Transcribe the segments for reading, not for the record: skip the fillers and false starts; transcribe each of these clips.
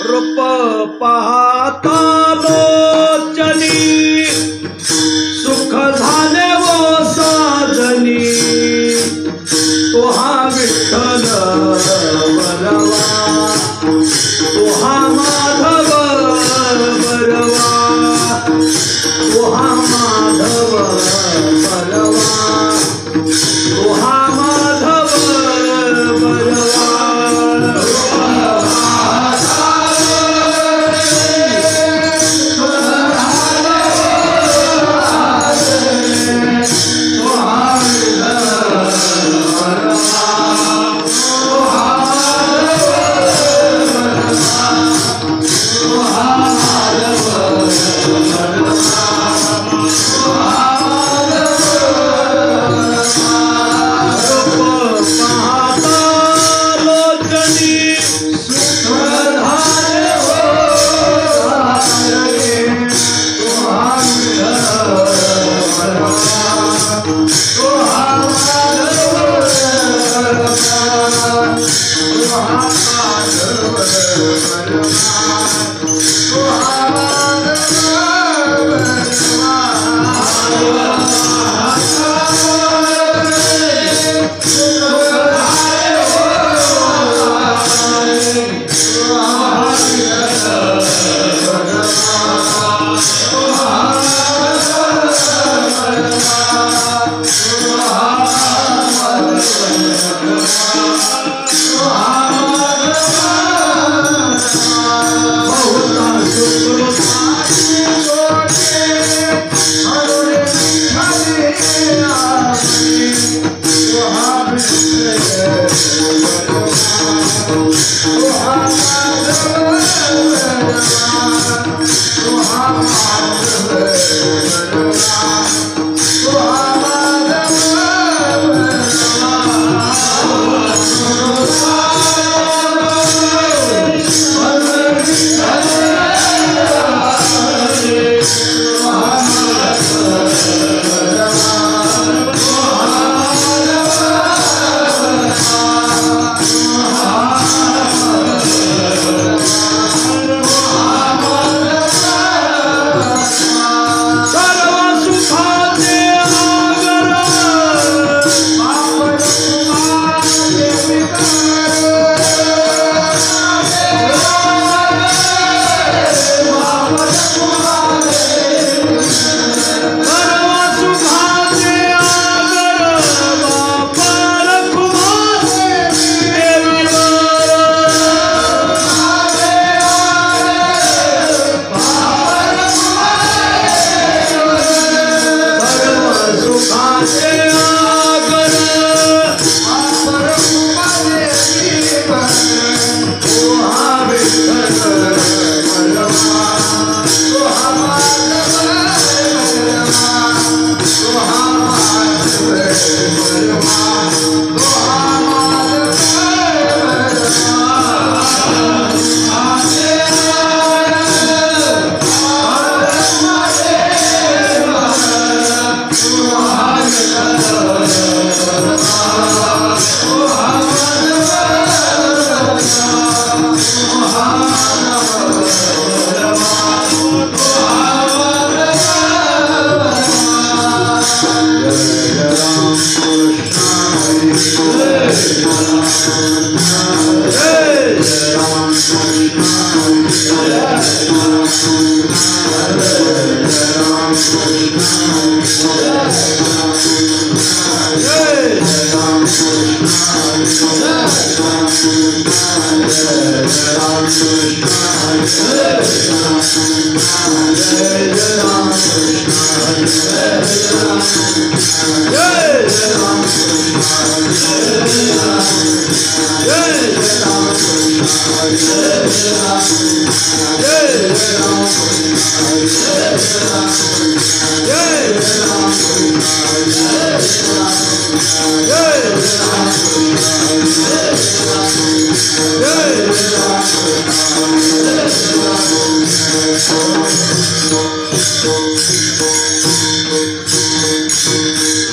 रूप पाहता लोचनी सुख झाले वो साजनी तो हा विठ्ठल बरवा तो हा माधव बरवा तो हा माधव बरवा तो हा माधव बरवा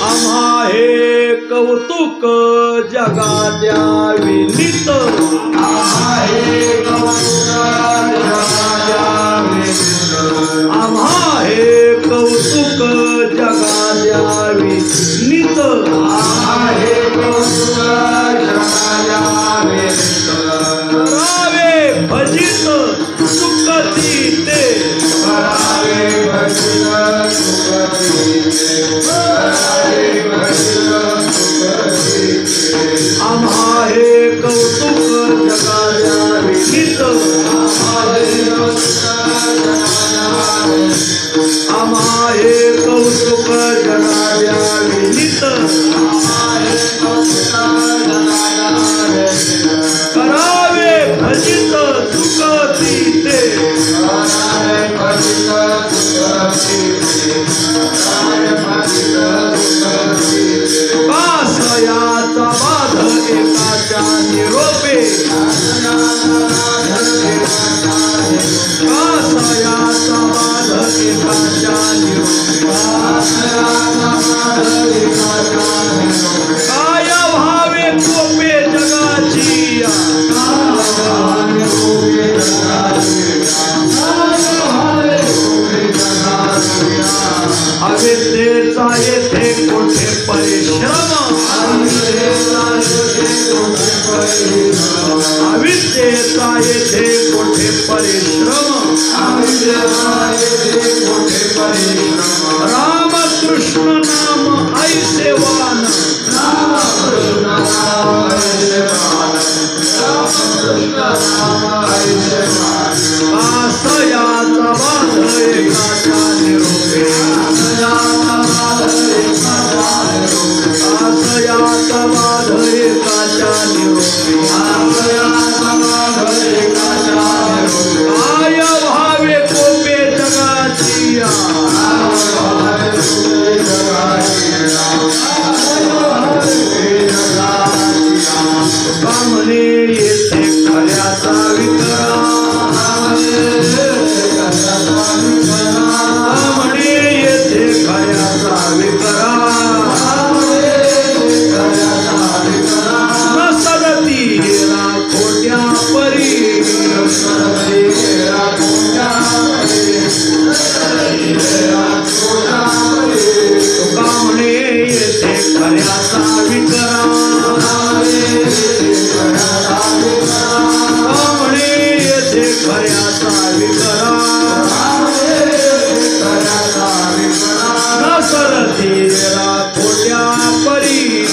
आम्हा हे कौतुक जगाद्या विनीत आम्हा हे कौतुक जगाद्या विनीत करावे भजित सुखती ते आम्हा हे कौतुक जगाद्या विनीत आम्हा हे कौतुक जगाद्या विनीत करावे भजित सुखती ते कासयाचा बाध एकाच्या निरोपे कासयाचा बाध एकाच्या काय भावे कोपे जगाची अविद्येचा येथे कोठे परिश्रम अविद्येचा येथे कोठे परिश्रम रामकृष्ण नाम ऐसे वान कासयाचा बाध एकाच्या निरोपे कासयाचा बाध एकाच्या निरोपे काय भावे कोपे जगाची कामने येथे खऱ्याचा विकरा कामने येथे खऱ्याचा विकरा न सदती खोट्या परी कामने येथे खऱ्याचा विकरा कामने येथे खऱ्याचा विकरा न सरती खोट्या परी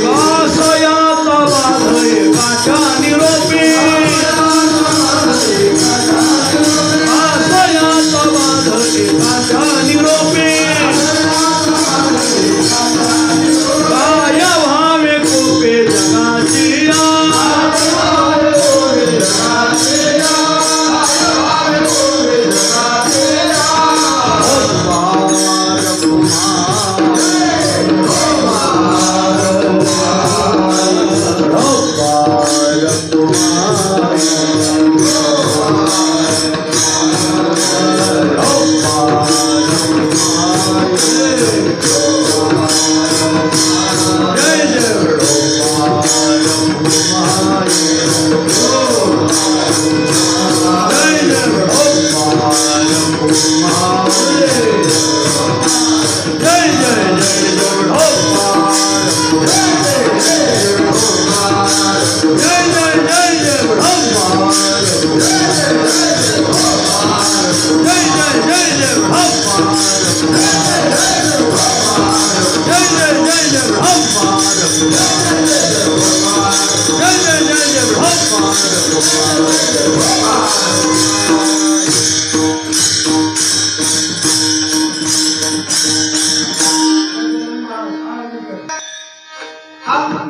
कासयाचा बाध एकाच्या निरोपे कासयाचा बाध एकाच्या निरोपे काय भावे कोपे जगाची Ah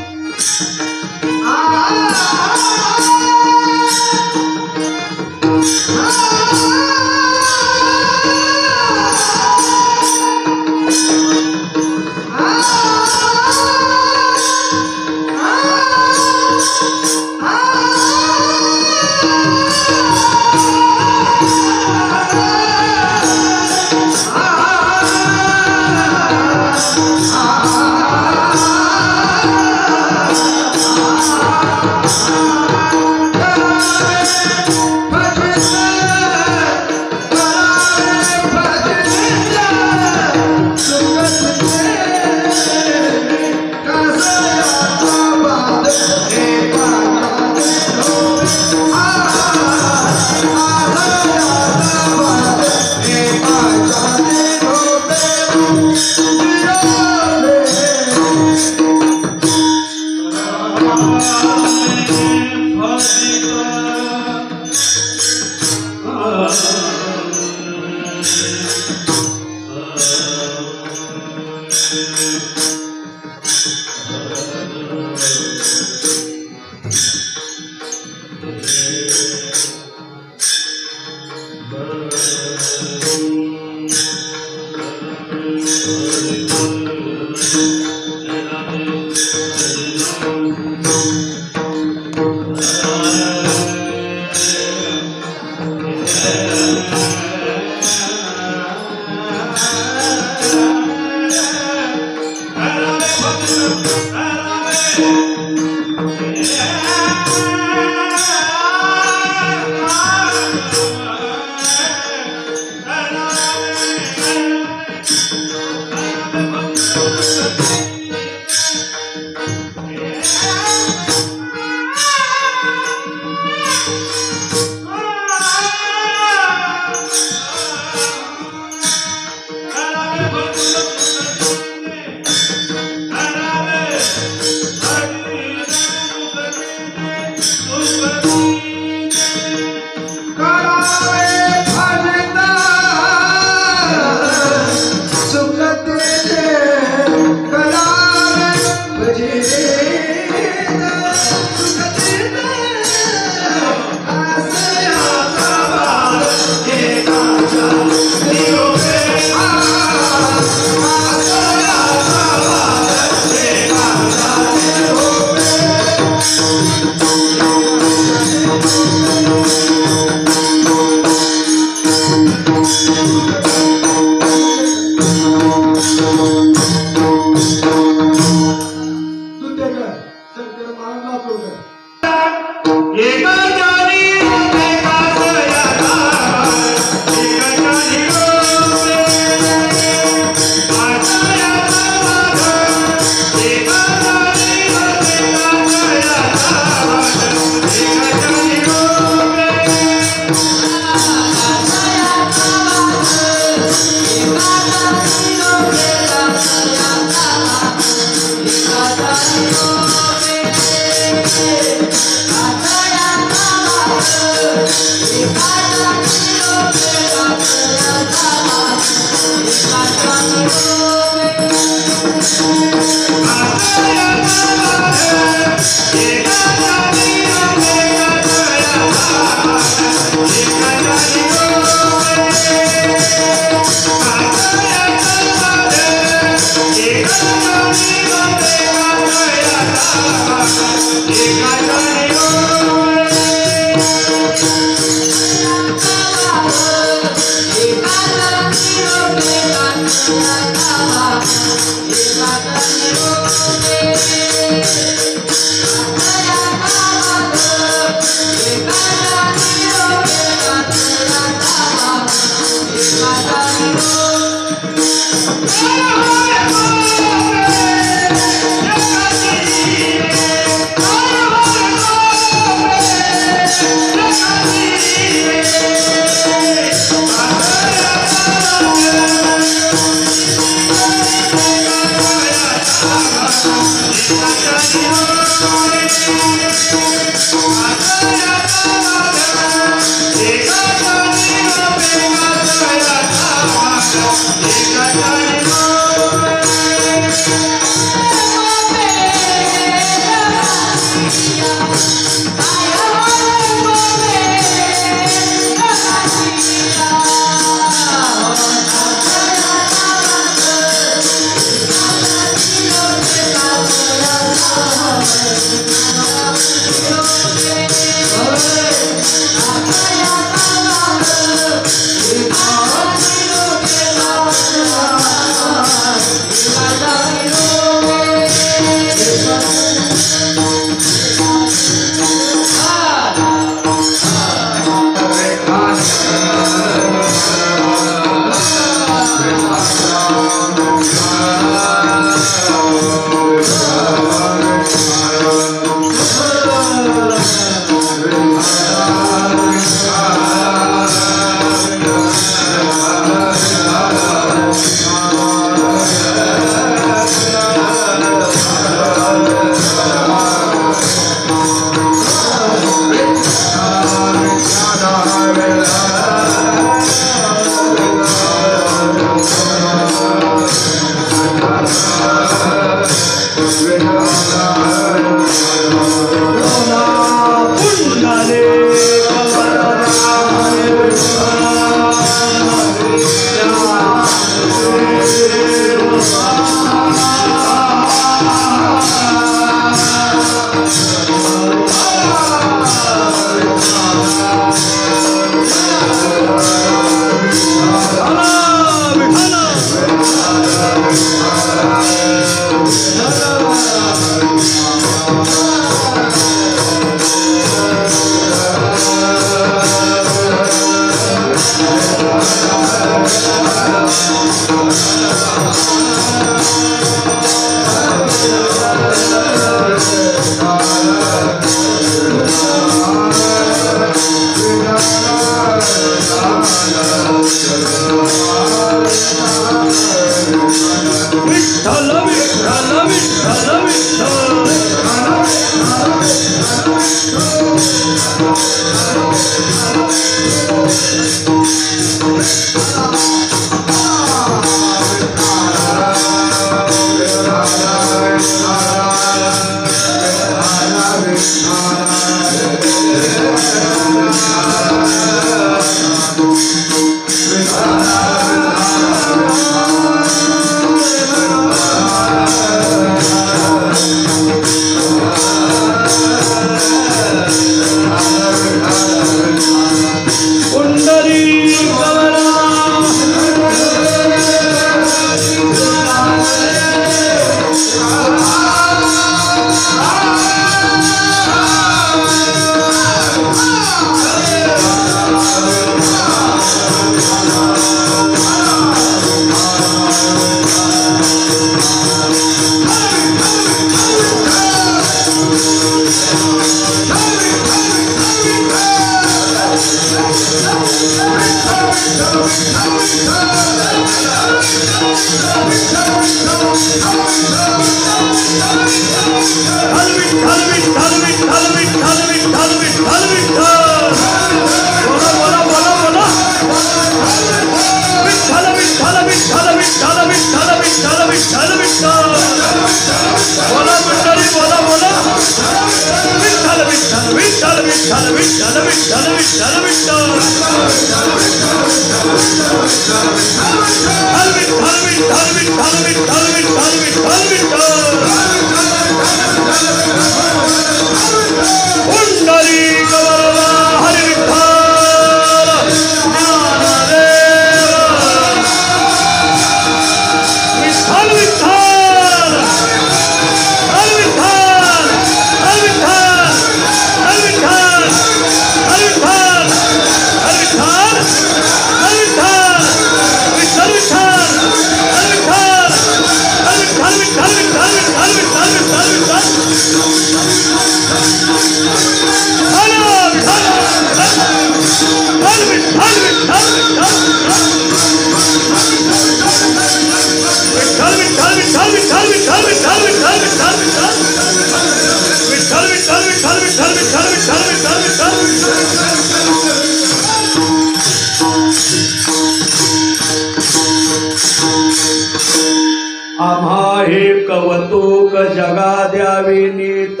आम्हा हे कवतुक जगा द्यावे नीत,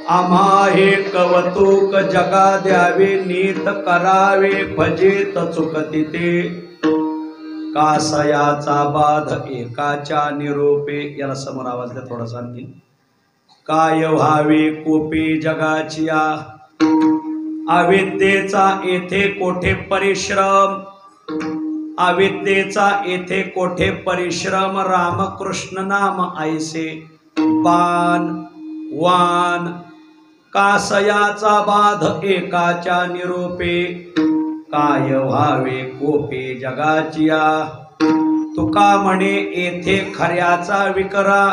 आम्हा हे कवतुक जगा द्यावे नीत, करावे फजित चुकती ते कासयाचा बाध एकाच्या निरोपे. याला समोर आवाज द्या थोडासा आणखी. काय व्हावे कोपे जगाचिया, अविद्येचा येथे कोठे परिश्रम, अविद्येचा येथे कोठे परिश्रम, रामकृष्ण नाम ऐसे बाण वान, कासयाचा बाध एकाच्या निरोपे, काय व्हावे कोपे जगाचिया. तुका म्हणे येथे खऱ्याचा विकरा,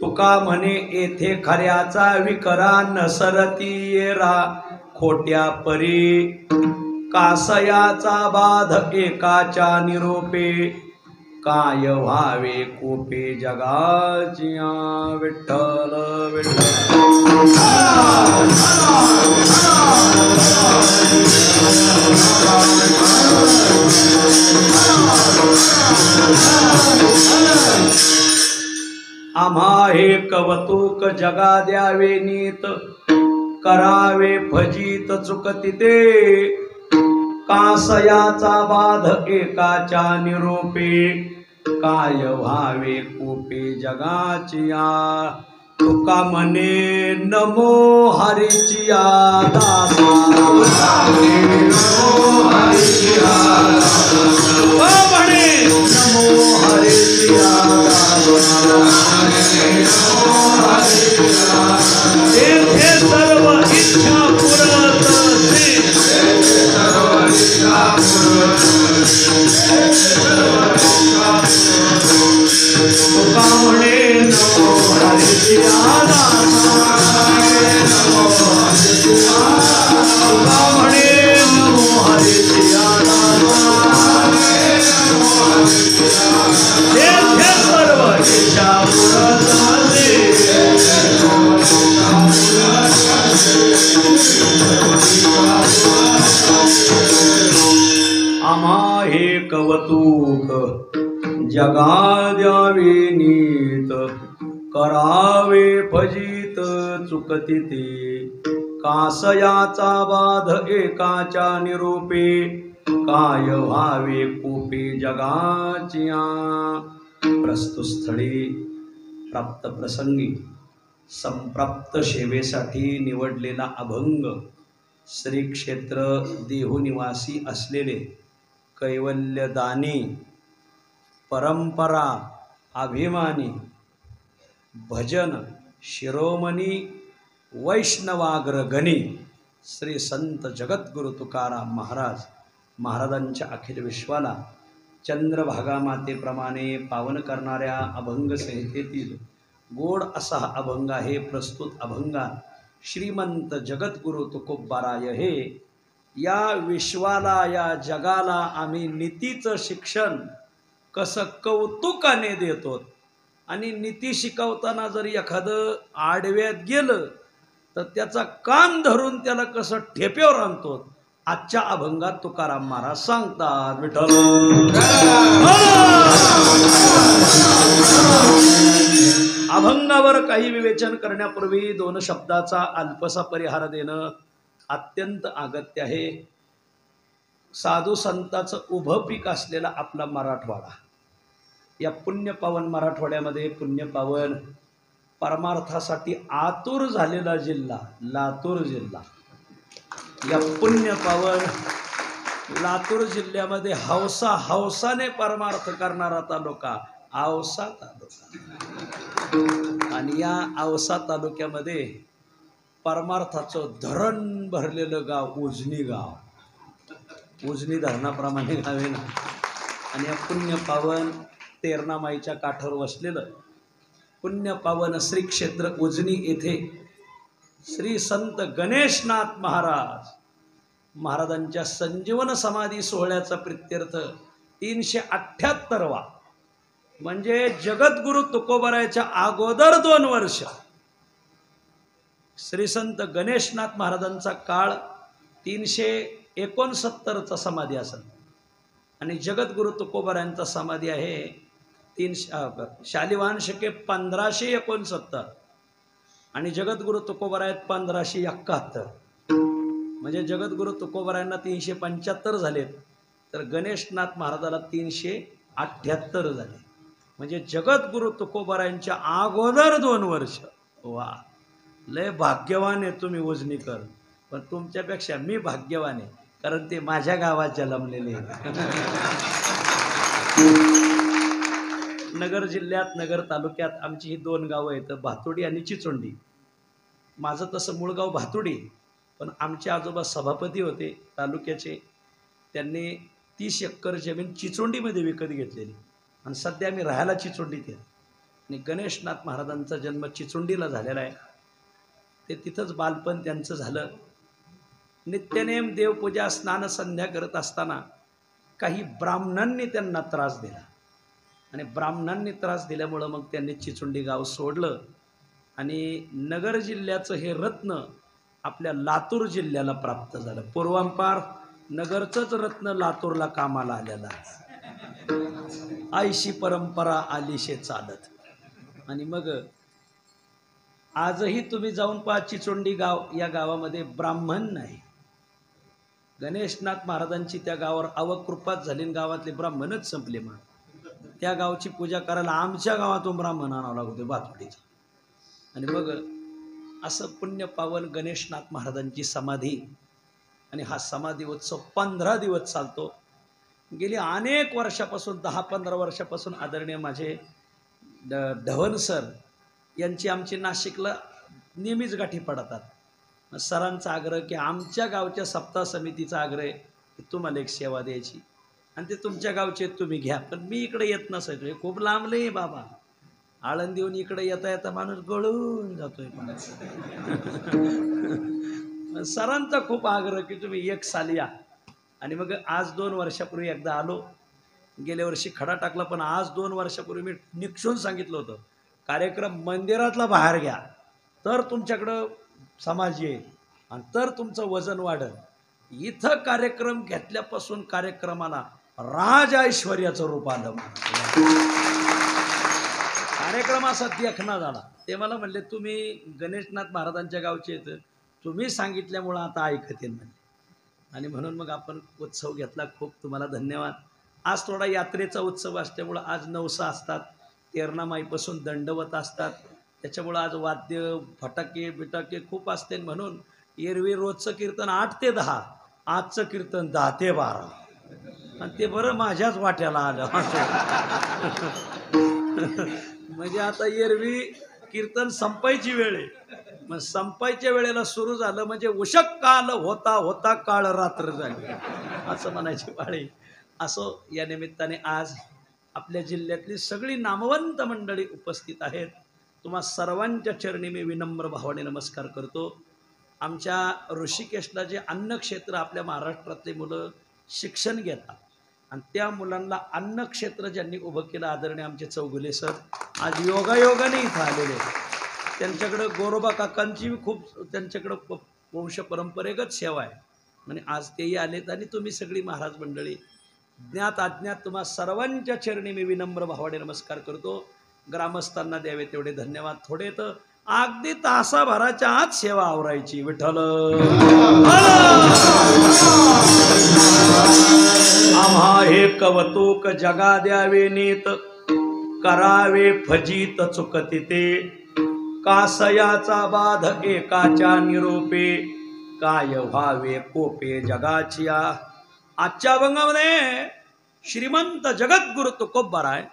तुका म्हणे येथे खऱ्याचा विकरा, नसरती येरा खोट्या परी, कासयाचा बाध एकाच्या निरोपे, काय व्हावे कोपे जगाचिया. विठ्ठल विठ्ठल. आम्हा हे कवतुक जगा द्यावे नीत, करावे फजित चुकती ते कासयाचा बाध एकाच्या निरोपे, काय व्हावे कोपे जगाचिया. तुका म्हणे नमो हरिचिया दासा, म्हणे नमो हरिचिया तेथे सर्व इच्छा पुरत तुका म्हणे नमो हरिचिया दासा, तुका म्हणे नमो हरिचिया दासा, तेथे सर्व इच्छा पुरत आम्हा हे कवतुक जगा द्यावे नीत, करावे फजित चुकती ते कासयाचा बाध एकाच्या निरोपे, काय व्हावे कोपे जगाचिया. प्रस्तुत स्थळी प्राप्त प्रसंगी संप्राप्त सेवेसाठी निवडलेला अभंग श्री क्षेत्र देहू निवासी असलेले कैवल्यदानी परंपरा अभिमानी भजन शिरोमणी वैष्णवाग्रगणी श्री संत जगद्गुरु तुकाराम महाराजांच्या अखिल विश्वाला चंद्रभागा मातेप्रमाणे पावन करणाऱ्या अभंग संहितेतील गोड असा हा अभंग आहे. प्रस्तुत अभंगात श्रीमंत जगद्गुरु तुकोबाराय हे या विश्वाला या जगाला आम्ही नीतीचं शिक्षण कसं कौतुकाने देतो आणि नीती शिकवताना जर एखादं आडव्यात गेलं तर त्याचा कान धरून त्याला कसं ठेप्यावर आणतो आजच्या अभंगात तुकाराम महाराज सांगतात. विठ्ठल अभंगावर काही विवेचन करण्यापूर्वी दोन शब्दाचा अल्पसा परिहार देणं अत्यंत अगत्य आहे. साधू संताचं उभं पीक असलेला आपला मराठवाडा, या पुण्यपावन मराठवाड्यामध्ये पुण्यपावन परमार्थासाठी आतुर झालेला जिल्हा लातूर जिल्हा. या पुण्यपावन लातूर जिल्ह्यामध्ये हौसाने परमार्थ करणारा तालुका औसा तालुका. आणि या औसा तालुक्यामध्ये परमार्थाचं धरण भरलेलं गाव उजनी गाव. उजनी धरणाप्रमाणे गाव आहे ना. आणि या पुण्यपावन तेरणामाईच्या काठावर वसलेलं पुण्यपावन श्री क्षेत्र उजनी येथे श्री संत गणेशनाथ महाराजांच्या संजीवन समाधी सोहळ्याचा प्रित्यर्थ 378वा, म्हणजे जगद्गुरु तुकोबारायाच्या अगोदर 2 वर्ष श्री संत गणेशनाथ महाराजांचा काळ 369चा समाधी असेल. आणि जगद्गुरु तुकोबारायांचा समाधी आहे शालिवाहन शके 1569 आणि जगद्गुरु तुकोबाराय 1571. म्हणजे जगद्गुरु तुकोबारायांना 375 झालेत, तर गणेशनाथ महाराजाला 378 झाले. म्हणजे जगद्गुरु तुकोबारायांच्या अगोदर 2 वर्ष. वा, लय भाग्यवान आहे तुम्ही उजनीकर. पण तुमच्यापेक्षा मी भाग्यवान आहे, कारण ते माझ्या गावात जन्मलेले आहेत. नगर जिल्ह्यात नगर तालुक्यात आमची ही 2 गावं आहेत, भातुडी आणि चिचोंडी. माझं तसं मूळ गाव भातुडी, पण आमचे आजोबा सभापती होते तालुक्याचे. त्यांनी 30 एकर जमीन चिचोंडीमध्ये विकत घेतलेली आणि सध्या आम्ही राहायला चिचोंडीत आहे. आणि गणेशनाथ महाराजांचा जन्म चिचोंडीला झालेला आहे. ते तिथंच बालपण त्यांचं झालं. नित्यनेम देवपूजा स्नान संध्या करत असताना काही ब्राह्मणांनी त्यांना त्रास दिला आणि ब्राह्मणांनी त्रास दिल्यामुळं मग त्यांनी चिचोंडी गाव सोडलं आणि नगर जिल्ह्याचं हे रत्न आपल्या लातूर जिल्ह्याला प्राप्त झालं. पूर्वांपार नगरचंच रत्न लातूरला कामाला आलेलं आहे. आईशी परंपरा आलीशे चालत. आणि मग आजही तुम्ही जाऊन पहा चिचोंडी गाव, या गावामध्ये ब्राह्मण नाही. गणेशनाथ महाराजांची त्या गावावर अवकृपात झाली, गावातले ब्राह्मणच संपले. मग त्या गावची पूजा करायला आमच्या गावातून ब्राह्मण आणावं लागत होते भातुडीचं. आणि मग असं पुण्यपावन गणेशनाथ महाराजांची समाधी. आणि हा समाधी उत्सव 15 दिवस चालतो. गेली अनेक वर्षापासून 10-15 वर्षापासून आदरणीय माझे ढवण सर यांची आमची नाशिकला नेहमीच गाठी पडतात. सरांचा आग्रह की आमच्या गावच्या सप्ताह समितीचा आग्रह आहे की तुम्हाला एक सेवा द्यायची आणि ते तुमच्या गावचे तुम्ही घ्या. पण मी इकडे येत नसायचो, हे खूप लांबले बाबा. आळंदीहून इकडे येता येता माणूस गळून जातोय. सरांचा खूप आग्रह की तुम्ही एक साल या. आणि मग आज 2 वर्षापूर्वी एकदा आलो. गेल्या वर्षी खडा टाकला, पण आज 2 वर्षापूर्वी मी निक्षून सांगितलं होतं कार्यक्रम मंदिरातला बाहेर घ्या, तर तुमच्याकडं समाज येईल आणि तर तुमचं वजन वाढेल. इथं कार्यक्रम घेतल्यापासून कार्यक्रमाला राज ऐश्वर्याचं रूप आलं. कार्यक्रम असा देखणा झाला. ते मला म्हणले तुम्ही गणेशनाथ महाराजांच्या गावचे येतं, तुम्ही सांगितल्यामुळं आता ऐकतील म्हणजे. आणि म्हणून मग आपण उत्सव घेतला. खूप तुम्हाला धन्यवाद. आज थोडा यात्रेचा उत्सव असल्यामुळं आज नवसा असतात, तेरणामाईपासून दंडवत असतात, त्याच्यामुळं आज वाद्य फटाके बिटाके खूप असते. म्हणून एरवी रोजचं कीर्तन 8 ते 10, आजचं कीर्तन 10 ते 12. आणि ते बरं माझ्याच वाट्याला आलं. म्हणजे आता एरवी कीर्तन संपायची वेळ आहे, मग संपायच्या वेळेला सुरू झालं म्हणजे उशक काल होता होता काळ रात्र झाली असं म्हणायची पाळी. असो, या निमित्ताने आज आपल्या जिल्ह्यातली सगळी नामवंत मंडळी उपस्थित आहेत. तुम्हा सर्वांच्या चरणी मी विनम्र भावाने नमस्कार करतो. आमच्या ऋषिकेशला जे अन्नक्षेत्र आपल्या महाराष्ट्रातले मुलं शिक्षण घेतात आणि त्या मुलांना अन्नक्षेत्र ज्यांनी उभं केलं आदरणीय आमचे चौगुले सर आज योगायोगाने इथं आलेले. त्यांच्याकडं गोरोबा काकांची खूप त्यांच्याकडं वंश परंपरेगत सेवा आहे आणि आज तेही आलेत. आणि तुम्ही सगळी महाराज मंडळी ज्ञात अज्ञात तुम्हा सर्वांच्या चरणी मी विनम्र भावाने नमस्कार करतो. ग्रामस्थांना द्यावे तेवढे धन्यवाद. थोडे तर अगदी तासाभराच्या आत सेवा आवरायची. विठ्ठल आम्हा हे कवतुक जगा द्यावे नीत, करावे फजित चुकती ते, कासयाचा बाध एकाच्या निरोपे, काय व्हावे कोपे जगाचिया. आजच्या अभंगामध्ये श्रीमंत जगद्गुरु तुकोबाराय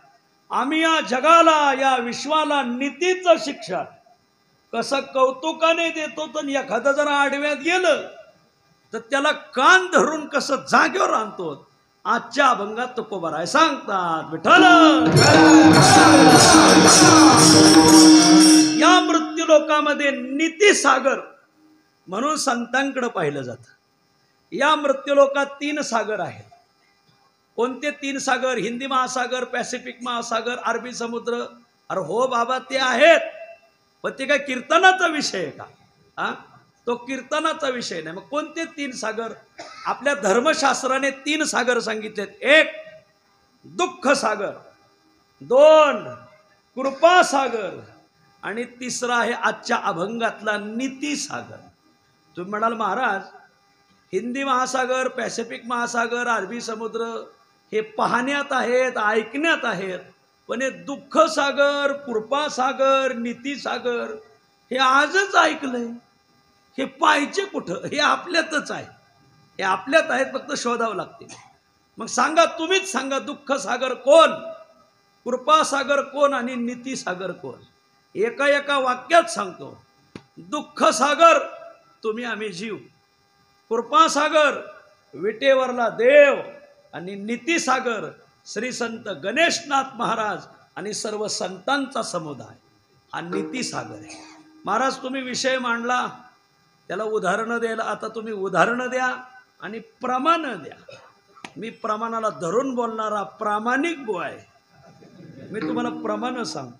आम्ही या जगाला, या विश्वाला नीतीचं शिक्षण कसं कौतुकाने देतो, तर एखादं जर आडव्यात गेलं तर त्याला कान धरून कसं जागेवर आणतो, आजच्या अभंगात तुकोबाराय सांगतात. विठ्ठल या मृत्यू लोकामध्ये नीती सागर म्हणून संतांकडे पाहिलं जातं. या मृत्यू लोकात 3 सागर आहेत. कोणते 3 सागर? हिंदी महासागर, पॅसिफिक महासागर, अरबी समुद्र. अरे हो बाबा, ते आहेत, पण ते काय कीर्तनाचा विषय आहे का? हा, तो कीर्तनाचा विषय नाही. मग कोणते 3 सागर? आपल्या धर्मशास्त्राने 3 सागर सांगितलेत. 1 दुःख सागर, 2 कृपा सागर, आणि 3रा आहे आजच्या अभंगातला नीती सागर. तुम्ही म्हणाल महाराज, हिंदी महासागर, पॅसिफिक महासागर, अरबी समुद्र हे पाहण्यात आहेत, ऐकण्यात आहेत, पण हे दुःख सागर, कृपा सागर, नीती सागर हे आजच ऐकलंय. हे पाहिजे कुठं? हे आपल्यातच आहे, हे आपल्यात आहेत, फक्त शोधावं लागते. मग सांगा, तुम्हीच सांगा, दुःख सागर कोण, कृपा सागर कोण आणि नीती सागर कोण? एका एका वाक्यात सांगतो. दुःख सागर तुम्ही आम्ही जीव, कृपा सागर विटेवरला देव, आणि नीती सागर श्री संत गणेशनाथ महाराज आणि सर्व संतांचा समुदाय हा नीती सागर आहे. महाराज तुम्ही विषय मांडला, त्याला उदाहरणं द्यायला, आता तुम्ही उदाहरणं द्या आणि प्रमाण द्या. मी प्रमाणाला धरून बोलणारा प्रामाणिक बुवा आहे. मी तुम्हाला प्रमाण सांगतो.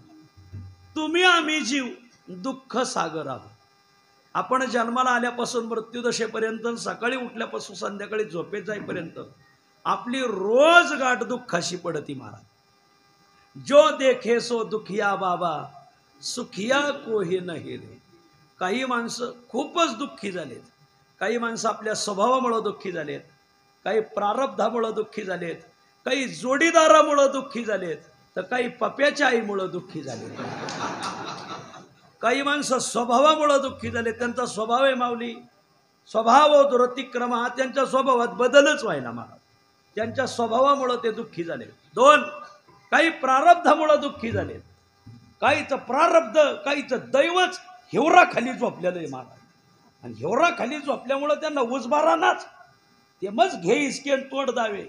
तुम्ही आम्ही जीव दुःख सागर आहोत. आपण जन्माला आल्यापासून मृत्यूदशेपर्यंत, सकाळी उठल्यापासून संध्याकाळी झोपेत जाईपर्यंत आपली रोज गाठ दुःखाशी पडती. महाराज जो देखे सो दुखिया बाबा, सुखिया कोही नाही रे. काही माणसं खूपच दुःखी झालेत, काही माणसं आपल्या स्वभावामुळे दुःखी झालेत, काही प्रारब्धामुळे दुःखी झालेत, काही जोडीदारामुळे दुःखी झालेत, तर काही पप्याच्या आईमुळे दुःखी झालेत. काही माणसं स्वभावामुळे दुःखी झाले, त्यांचा स्वभाव आहे माऊली, स्वभाव दुरतिक्रम, हा त्यांच्या स्वभावात बदलच व्हायला. महाराज त्यांच्या स्वभावामुळे ते दुःखी झाले. 2 काही प्रारब्धामुळे दुःखी झाले. काहीचं प्रारब्ध, काहीचं दैवच हिवरा खाली झोपलेलं आहे महाराज, आणि हिवरा खाली झोपल्यामुळं त्यांना उजबारानाच ते मग घे इसके तोड दावे,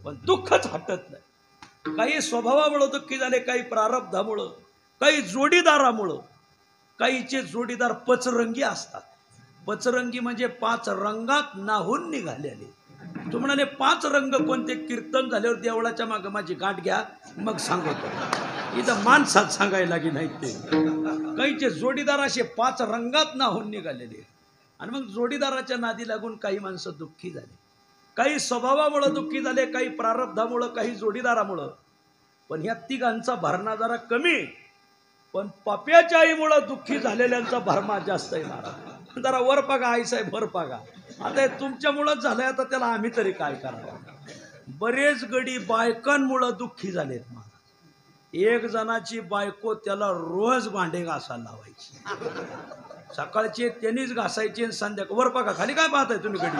पण दुःखच हटत नाही. काही स्वभावामुळे दुःखी झाले, काही प्रारब्धामुळं, काही जोडीदारामुळं. काहीचे जोडीदार पचरंगी असतात. पचरंगी म्हणजे 5 रंगात नाहून निघालेले. तू म्हणाले 5 रंग कोणते? कीर्तन झाल्यावर देवळाच्या मागं माझी गाठ घ्या, मग सांगतो. इथं माणसात सांगायला की नाही. ते काहीचे जोडीदार असे 5 रंगात नाहून निघालेले, आणि मग जोडीदाराच्या नादी लागून काही माणसं दुःखी झाली. काही स्वभावामुळं दुःखी झाले, काही प्रारब्धामुळं, काही जोडीदारामुळं. पण ह्या तिघांचा भरणा जरा कमी, पण पप्याच्या आईमुळं दुःखी झालेल्यांचा भरमा जास्त आहे. महाराज जरा वर पागा, आईसाहेब वर पागा. आता तुमच्यामुळंच झालंय, आता त्याला आम्ही तरी काय करावं? बरेच गडी बायकांमुळं दुःखी झालेत. महाराज एक जणाची बायको त्याला रोज भांडे घासायला लावायची. सकाळचे त्यांनीच घासायचे आणि संध्याकाळ वर पागा. खाली काय पाहताय तुम्ही? गडी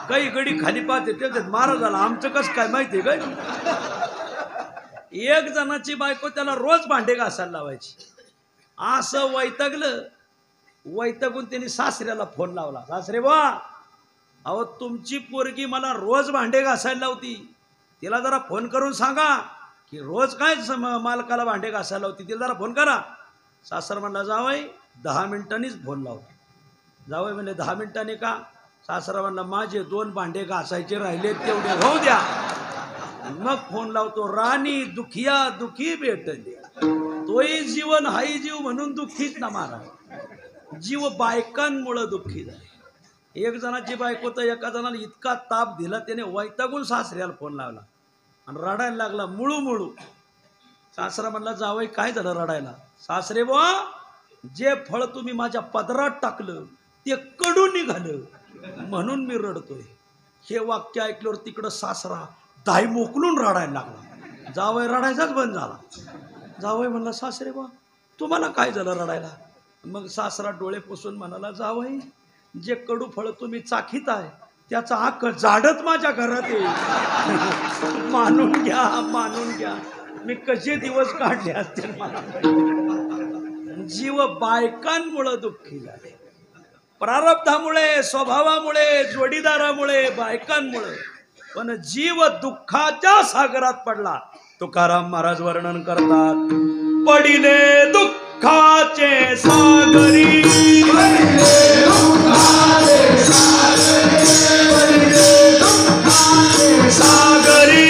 काही गडी खाली पाहते ते महाराजाला आमचं कसं काय माहितीये काय? एक जणाची बायको त्याला रोज भांडे घासायला लावायची. असं वैतागलं, वैतागून त्यांनी सासऱ्याला फोन लावला. सासरे बा, अहो तुमची पोरगी मला रोज भांडे घासायला लावती, तिला जरा फोन करून सांगा की रोज काय मालकाला भांडे घासायला लावती, तिला जरा फोन करा. सासर म्हणला, जावई 10 मिनिटांनीच फोन लावतो. जावई म्हणले 10 मिनिटांनी का? सासरा म्हणला, माझे 2 भांडे घासायचे राहिले, तेवढे होऊ द्या, मग फोन लावतो. राणी दुखिया दुखी भेटले, तोही जीवन हाही जीव म्हणून दुःखीच ना महाराज. जीव बायकांमुळं दुःखी झाले. एक जणाची बायको तर एका जणाला इतका ताप दिला, त्याने वैतागून सासऱ्याला फोन लावला आणि रडायला लागला मुळू मुळू. सासरा म्हणला जावई काय झालं रडायला? सासरे बुवा, जे फळ तुम्ही माझ्या पदरात टाकलं ते कडू निघालं म्हणून मी रडतोय. हे वाक्य ऐकल्यावर तिकडं सासरा दाई मोकलून रडायला लागला. जावई रडायचाच बंद झाला. जावई म्हणला सासरे बुवा तुम्हाला काय झालं रडायला? मग सासरा डोळे पुसून म्हणाला जावई, जे कडू फळ तुम्ही चाखीत आहे त्याचा हक्क झाडच माझ्या घरात येईल. मानून घ्या, मानून घ्या. मी कसे दिवस काढले असतील मला. जीव बायकांमुळे दुःखी झाले, प्रारब्धामुळे, स्वभावामुळे, जोडीदारामुळे, बायकांमुळे. पण जीव दुःखाच्या सागरात पडला. तुकाराम महाराज वर्णन करतात, पडिले दुःखाचे सागरी, पडिले दुःखाचे सागरी, पडिले दुःखाचे सागरी,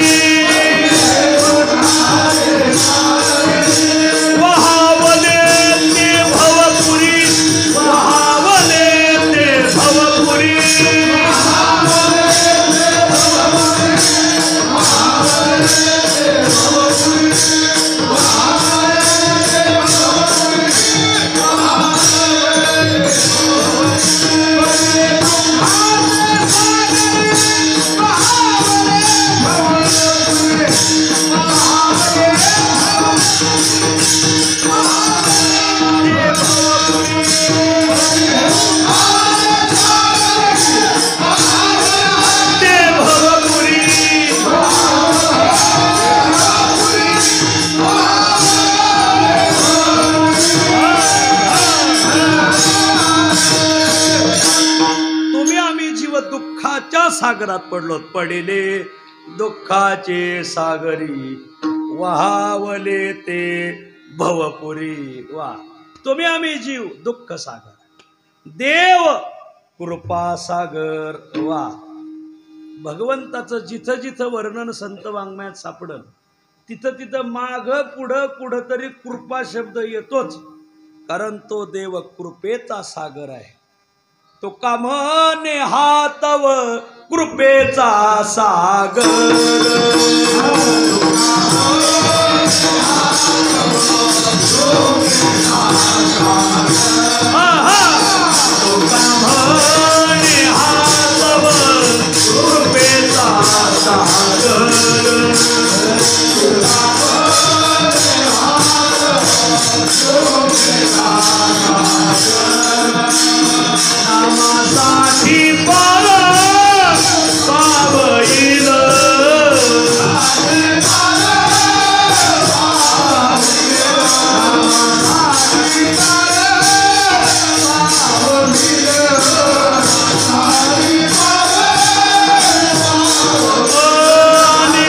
वहावले ते भवपुरी, वहावले ते भवपुरी, सागरात पडलोत. पडिले दुःखाचे सागरी, वहावले ते भवपुरी. वा, तुम्ही आम्ही जीव दुःख सागर, देव कृपा सागर. वा, भगवंताचं जिथं जिथं वर्णन संत वाङ्मयात सापडल तिथं तिथं माग पुढं कुठंतरी कृपा शब्द येतोच, कारण तो देव कृपेचा सागर आहे. तो का म्हणे हातव कृपेचा सागर, तो का म्हणे हातव कृपेचा सागर, नामासाठी पावईल, आणि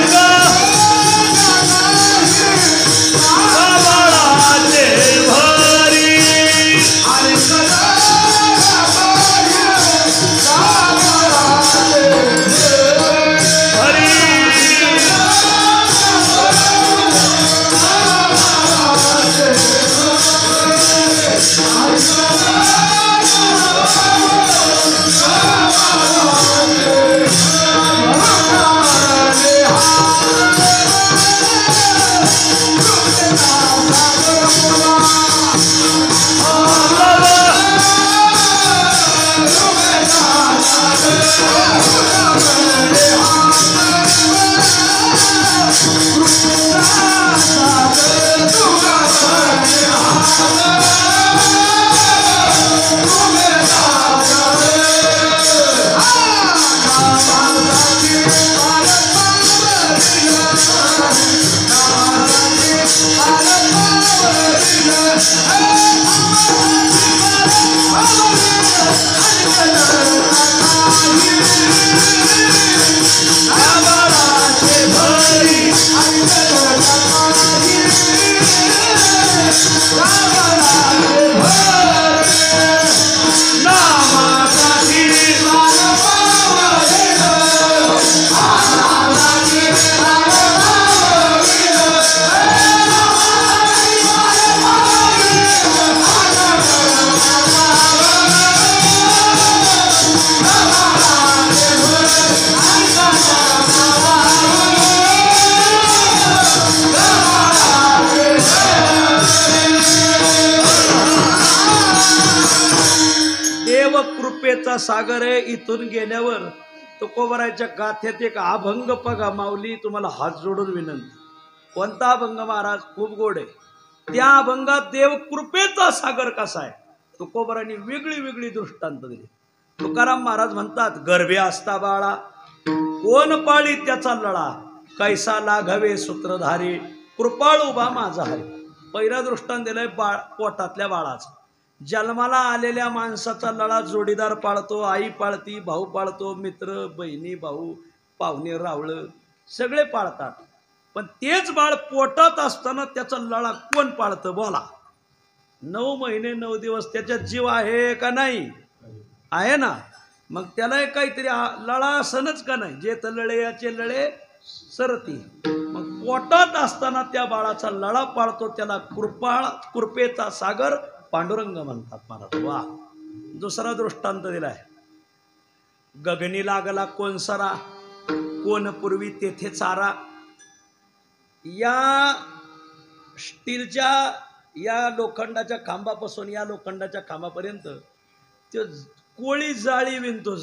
सागर आहे. इथून गेल्यावर तुकोबराच्या गाथ्यात एक अभंग बघा. माऊली तुम्हाला हात जोडून विनंती. कोणता अभंग महाराज? खूप गोड आहे. त्या अभंगात देव कृपेचा सागर कसा आहे तुकोबरांनी वेगळी वेगळी दृष्टांत दिली. तुकाराम महाराज म्हणतात, गर्भे असता बाळा कोण पाळी त्याचा लळा, कैसा लाघवे सूत्रधारी कृपाळू बा माझा हरी. पहिला दृष्टांत दिलाय पोटातल्या बाळाचा. जन्माला आलेल्या माणसाचा लळा जोडीदार पाळतो, आई पाळती, भाऊ पाळतो, मित्र बहिणी भाऊ पाहुणे रावळ सगळे पाळतात. पण तेच बाळ पोटात असताना त्याचा लळा कोण पाळतं बोला? 9 महिने 9 दिवस त्याच्यात जीव आहे का नाही? आहे ना. मग त्याला काहीतरी लळा असणच का नाही? जे तळळे याचे लळे सरती. मग पोटात असताना त्या बाळाचा लळा पाळतो त्याला कृपेचा सागर पांडुरंग म्हणतात महाराज. वा. दुसरा दृष्टांत दिलाय. गगनी लागला कोण सरा, कोण पूर्वी तेथे चारा. या स्टीलच्या या लोखंडाच्या खांबापासून या लोखंडाच्या खांबापर्यंत ते कोळी जाळी विणतो.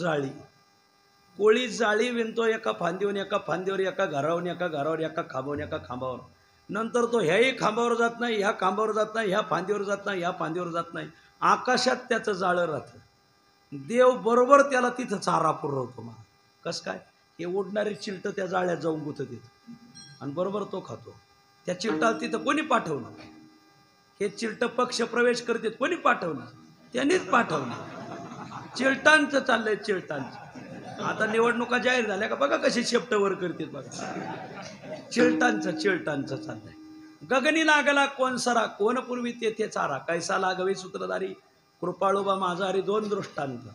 कोळी जाळी विणतो एका फांदीवर एका फांदीवर, एका घरावर एका घरावर, एका खांबावर एका खांबावर. नंतर तो ह्याही खांबावर जात नाही, ह्या खांबावर जात नाही, ह्या फांदीवर जात नाही, ह्या फांदीवर जात नाही. आकाशात त्याचं जाळं राहतं. देव बरोबर त्याला तिथं चारा पुरवतो. मग कसं काय? हे उडणारे चिलटं त्या जाळ्यात जाऊन गुंतत येतं आणि बरोबर तो खातो. त्या चिलटाला तिथं कोणी पाठवलं? हे चिलटं पक्ष प्रवेश करतात. कोणी पाठवलं? त्यांनीच पाठवलं. चिलटांचं चाललंय चिलटांचं. आता निवडणुका जाहीर झाल्या का बघा कशी शेपट वर करतात बघा. चिलटांचं चाललंय. गगनी लागला कोण सरा, कोण पूर्वी तेथे चारा, कैसा लाघवे सूत्रधारी कृपाळोबा माझा हरी. 2 दृष्टांत.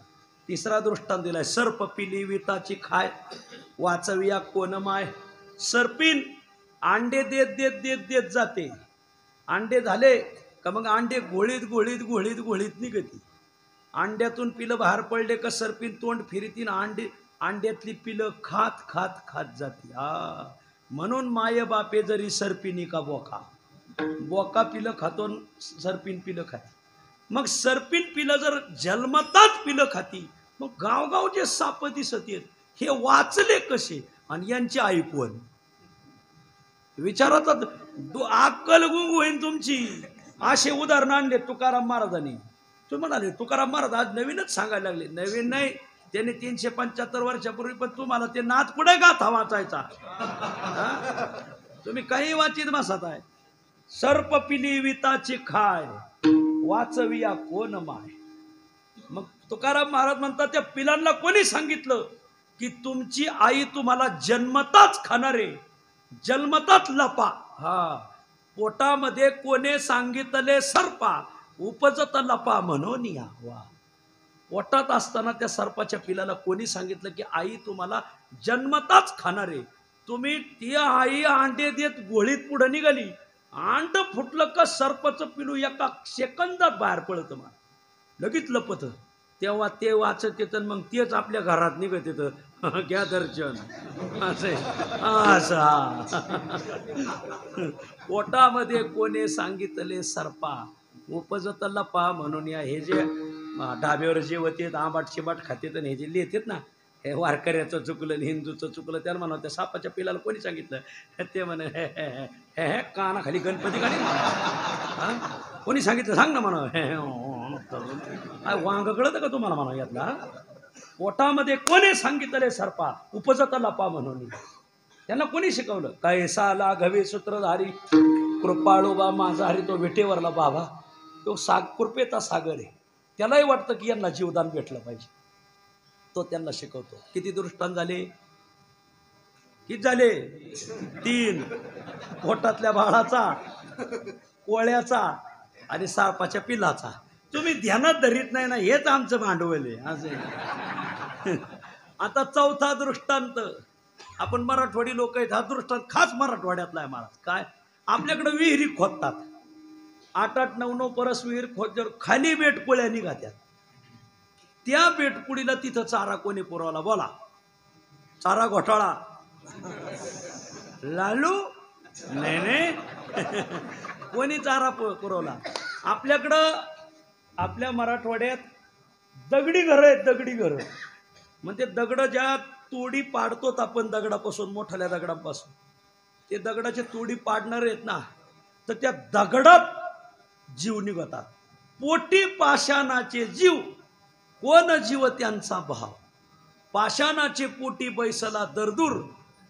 तिसरा दृष्टांत दिलाय. सर्प पिली विताची खाय, वाचविया कोण माय. सर्पीन अंडे देत देत देत देत जाते. अंडे झाले का मग अंडे घोळीत घोळीत घोळीत घोळीत निघती. अंड्यातून पिलं बाहेर पडले का सर्पीन तोंड फिरतीन अंड्यातली पिलं खात खात खात जाती. म्हणून माय बापे जरी सर्पिनी का बोका पिलं खातो, सर्पीन पिलं खाती. मग सर्पीन पिलं जर जन्मताच पिलं खाती, मग गावगाव जे साप दिसत येत हे वाचले कसे आणि यांची आई कोण? विचारात अक्कल गुंग होईन तुमची. असे उदाहरण आणले तुकाराम महाराजांनी. तुम्ही म्हणाले तुकाराम महाराज आज नवीनच सांगायला लागले. नवीन नाही, त्याने 375 वर्षापूर्वी. पण तुम्हाला ते नाथ पुढे गाथा वाचायचा. तुम्ही काही वाचित बसत आहे. सर्प पिली विताची खाय, वाचविया कोण माय. मग तुकाराम महाराज म्हणतात त्या पिलांना कोणी सांगितलं की तुमची आई तुम्हाला जन्मताच खाणारे, जन्मताच लपा. पोटामध्ये कोणे सांगितले सर्पा, उपजत लपा म्हणून या. वा. पोटात असताना त्या सर्पाच्या पिलाला कोणी सांगितलं की आई तुम्हाला जन्मताच खाणारे. तुम्ही ती आई अंडे देत गोळीत पुढे निघाली. अंड फुटलं का सर्पाचं पिलू एका सेकंदात बाहेर पडतं. मला लगेच लपत. तेव्हा ते वाचत येतं. मग तेच आपल्या घरात निघत येतं. घ्या दर्शन. असा पोटामध्ये कोणी सांगितले सर्पा, उपजत लपा म्हणून या. हे जे ढाब्यावर जेवत येत आंबाट शिबाट खातेत आणि हे जे लिहितात ना, हे वारकऱ्याचं चुकलं हिंदूचं चुकलं, त्याला म्हणा त्या सापाच्या पिलाला कोणी सांगितलं? ते म्हणे हे हे हे हे हे कानाखाली गणपती गाडी कोणी सांगितलं सांग ना म्हणा. हे वांग कळतं का तुम्हाला म्हणा यातला? पोटामध्ये कोणी सांगितले सर्पा, उपजत लपा म्हणून. त्यांना कोणी शिकवलं? कैसा लाघवे सूत्रधारी कृपाळोबा माझा हरी. तो विटेवरला बाबा तो कृपेचा सागर आहे. त्यालाही वाटतं की यांना जीवदान भेटलं पाहिजे. तो त्यांना शिकवतो. किती दृष्टांत झाले? किती झाले? 3. पोटातल्या बाळाचा, कोळ्याचा आणि सापाच्या पिलाचा. तुम्ही ध्यानात धरीत नाही ना, हेच आमचं भांडवल आहे. असं आता 4था दृष्टांत. आपण मराठवाडी लोक आहेत. हा दृष्टांत खास मराठवाड्यातला आहे महाराज. काय? आपल्याकडे विहिरी खोदतात. 8-8, 9-9 परस विहीर खोदल्यावर खाली बेटकुळ्या निघात्यात. त्या बेटकुळीला तिथं चारा कोणी पुरवला बोला? चारा घोटाळा लालू नाही कोणी चारा पुरवला? आपल्याकडं आपल्या मराठवाड्यात दगडी घर आहेत, दगडी घर. म्हणजे दगड ज्या तोडी पाडतोत आपण दगडापासून, मोठ्या दगडापासून, ते दगडाचे तोडी पाडणार आहेत ना, तर त्या दगडात जीव निघतात. पोटी पाषाणाचे जीव, कोण जीव त्यांचा भाव. पाषाणाचे पोटी बैसला दरदूर,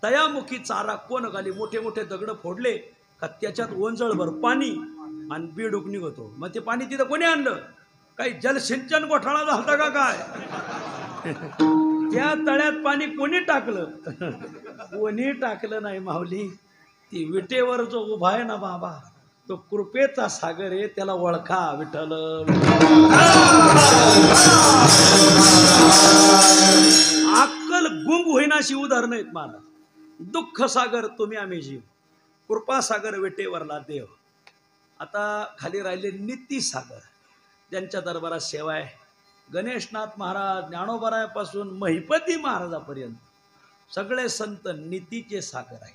तयामुखी चारा कोण घाली. मोठे मोठे दगड फोडले का त्याच्यात ओंजळभर पाणी आणि बेडूक निघतो. मग ते पाणी तिथं कोणी आणलं? काही जलसिंचन घोटाळा झालता का काय? त्या तळ्यात पाणी कोणी टाकलं? कोणी टाकलं नाही माऊली. ती विटेवर जो उभा आहे ना बाबा, तो कृपेचा सागर आहे, त्याला ओळखा. विठ्ठल अक्कल गुंग होईना अशी उदाहरणं आहेत मला. दुःख सागर तुम्ही आम्ही जीव, कृपा सागर विटेवरला देव. आता खाली राहिले नीती सागर, ज्यांच्या दरबारात सेवा आहे. गणेशनाथ महाराज, ज्ञानोबरायापासून महिपती महाराजापर्यंत सगळे संत नीतीचे सागर आहे.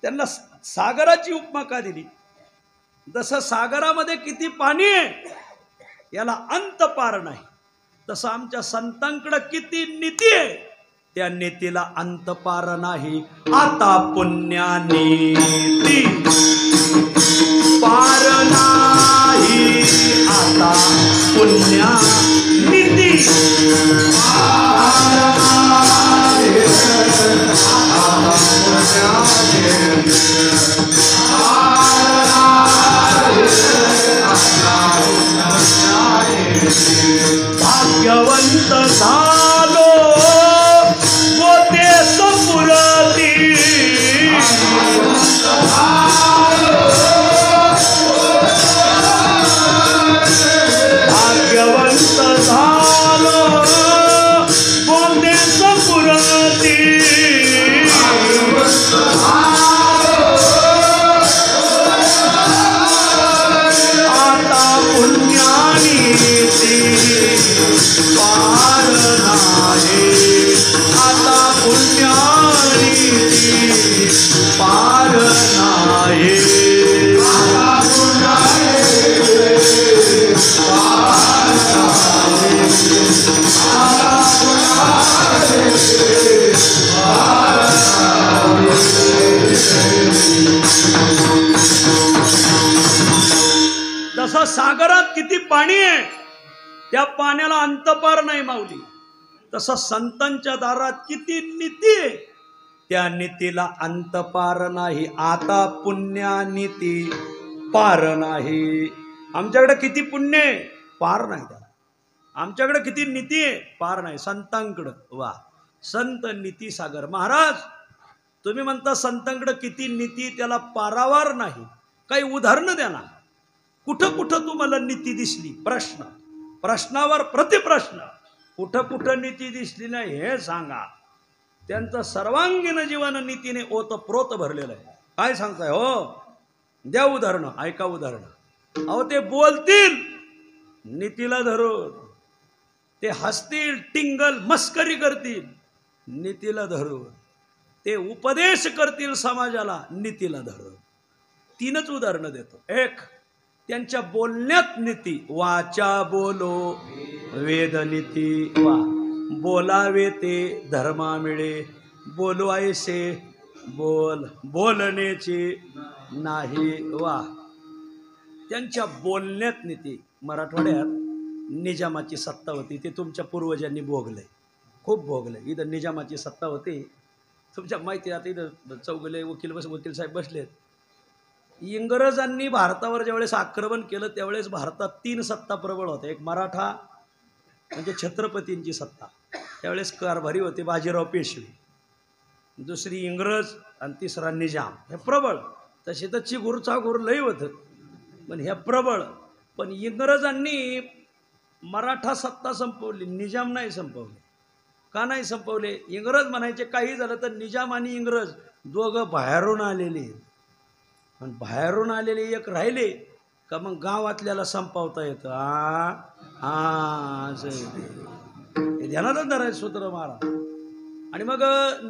त्यांना सागराची उपमा का दिली? जसं सागरामध्ये किती पाणी आहे याला अंत पार नाही, तसं आमच्या संतांकडे किती नीती आहे त्या नीतीला अंत पार नाही. आता पुण्यानीती पार नाही, आता पुण्यानीती भाग्यवंत झालो गोते सपुरती, भाग्यवंत झालो गोते सपुरती. आता पुण्यानी पार नाही, आता पुण्यानी पार नाही. जसं सागरात किती पाणी आहे त्या पाण्याला अंतपार नाही माऊली, तसं संतांच्या दारात किती नीती आहे त्या नीतीला अंतपार नाही. आता पुण्यानीती पार नाही. आमच्याकडे किती पुण्य आहे पार नाही त्याला. आमच्याकडे किती नीती आहे पार नाही. संतांकडं वा, संत नीती सागर. महाराज तुम्ही म्हणता संतांकडे किती नीती, त्याला पारावार नाही. काही उदाहरणं द्या ना, कुठं कुठं तुम्हाला नीती दिसली? प्रश्न, प्रश्नावर प्रतिप्रश्न. कुठं कुठं नीती दिसली नाही हे सांगा. त्यांचं सर्वांगीण जीवन नीतीने ओतप्रोत भरलेलं आहे. काय सांगताय हो? द्या उदाहरणं, ऐका उदाहरणं. अहो ते बोलतील नीतीला धरून, ते हसतील, टिंगल मस्करी करतील नीतीला धरून, ते उपदेश करतील समाजाला नीतीला धरून. तीनच उदाहरणं देतो. एक, त्यांच्या बोलण्यात नीती. वाचा बोलो वेद नीती, वा बोलावे ते धर्मा मिळे, बोलो ऐसे बोल बोलण्याची नाही. वा, त्यांच्या बोलण्यात नीती. मराठवाड्यात निजामाची सत्ता होती, ते तुमच्या पूर्वजांनी भोगलंय, खूप भोगलंय. इथं निजामाची सत्ता होती, तुमच्या माहिती. आता इथं चौगले वकील साहेब बसलेत. इंग्रजांनी भारतावर ज्यावेळेस आक्रमण केलं त्यावेळेस भारतात 3 सत्ता प्रबळ होत्या. एक मराठा म्हणजे छत्रपतींची सत्ता, त्यावेळेस कारभारी होते बाजीराव पेशवे. दुसरी इंग्रज आणि तिसरा निजाम. हे प्रबळ. तसे तर चिगुर चागुर लई होतं, पण हे प्रबळ. पण इंग्रजांनी मराठा सत्ता संपवली, निजाम नाही संपवले. का नाही संपवले? इंग्रज म्हणायचे काही झालं तर निजाम आणि इंग्रज दोघं बाहेरून आलेले, आणि बाहेरून आलेले एक राहिले का मग गावातल्याला संपवता येतं. हे ध्यानातच धरायचं सूत्र मारा. आणि मग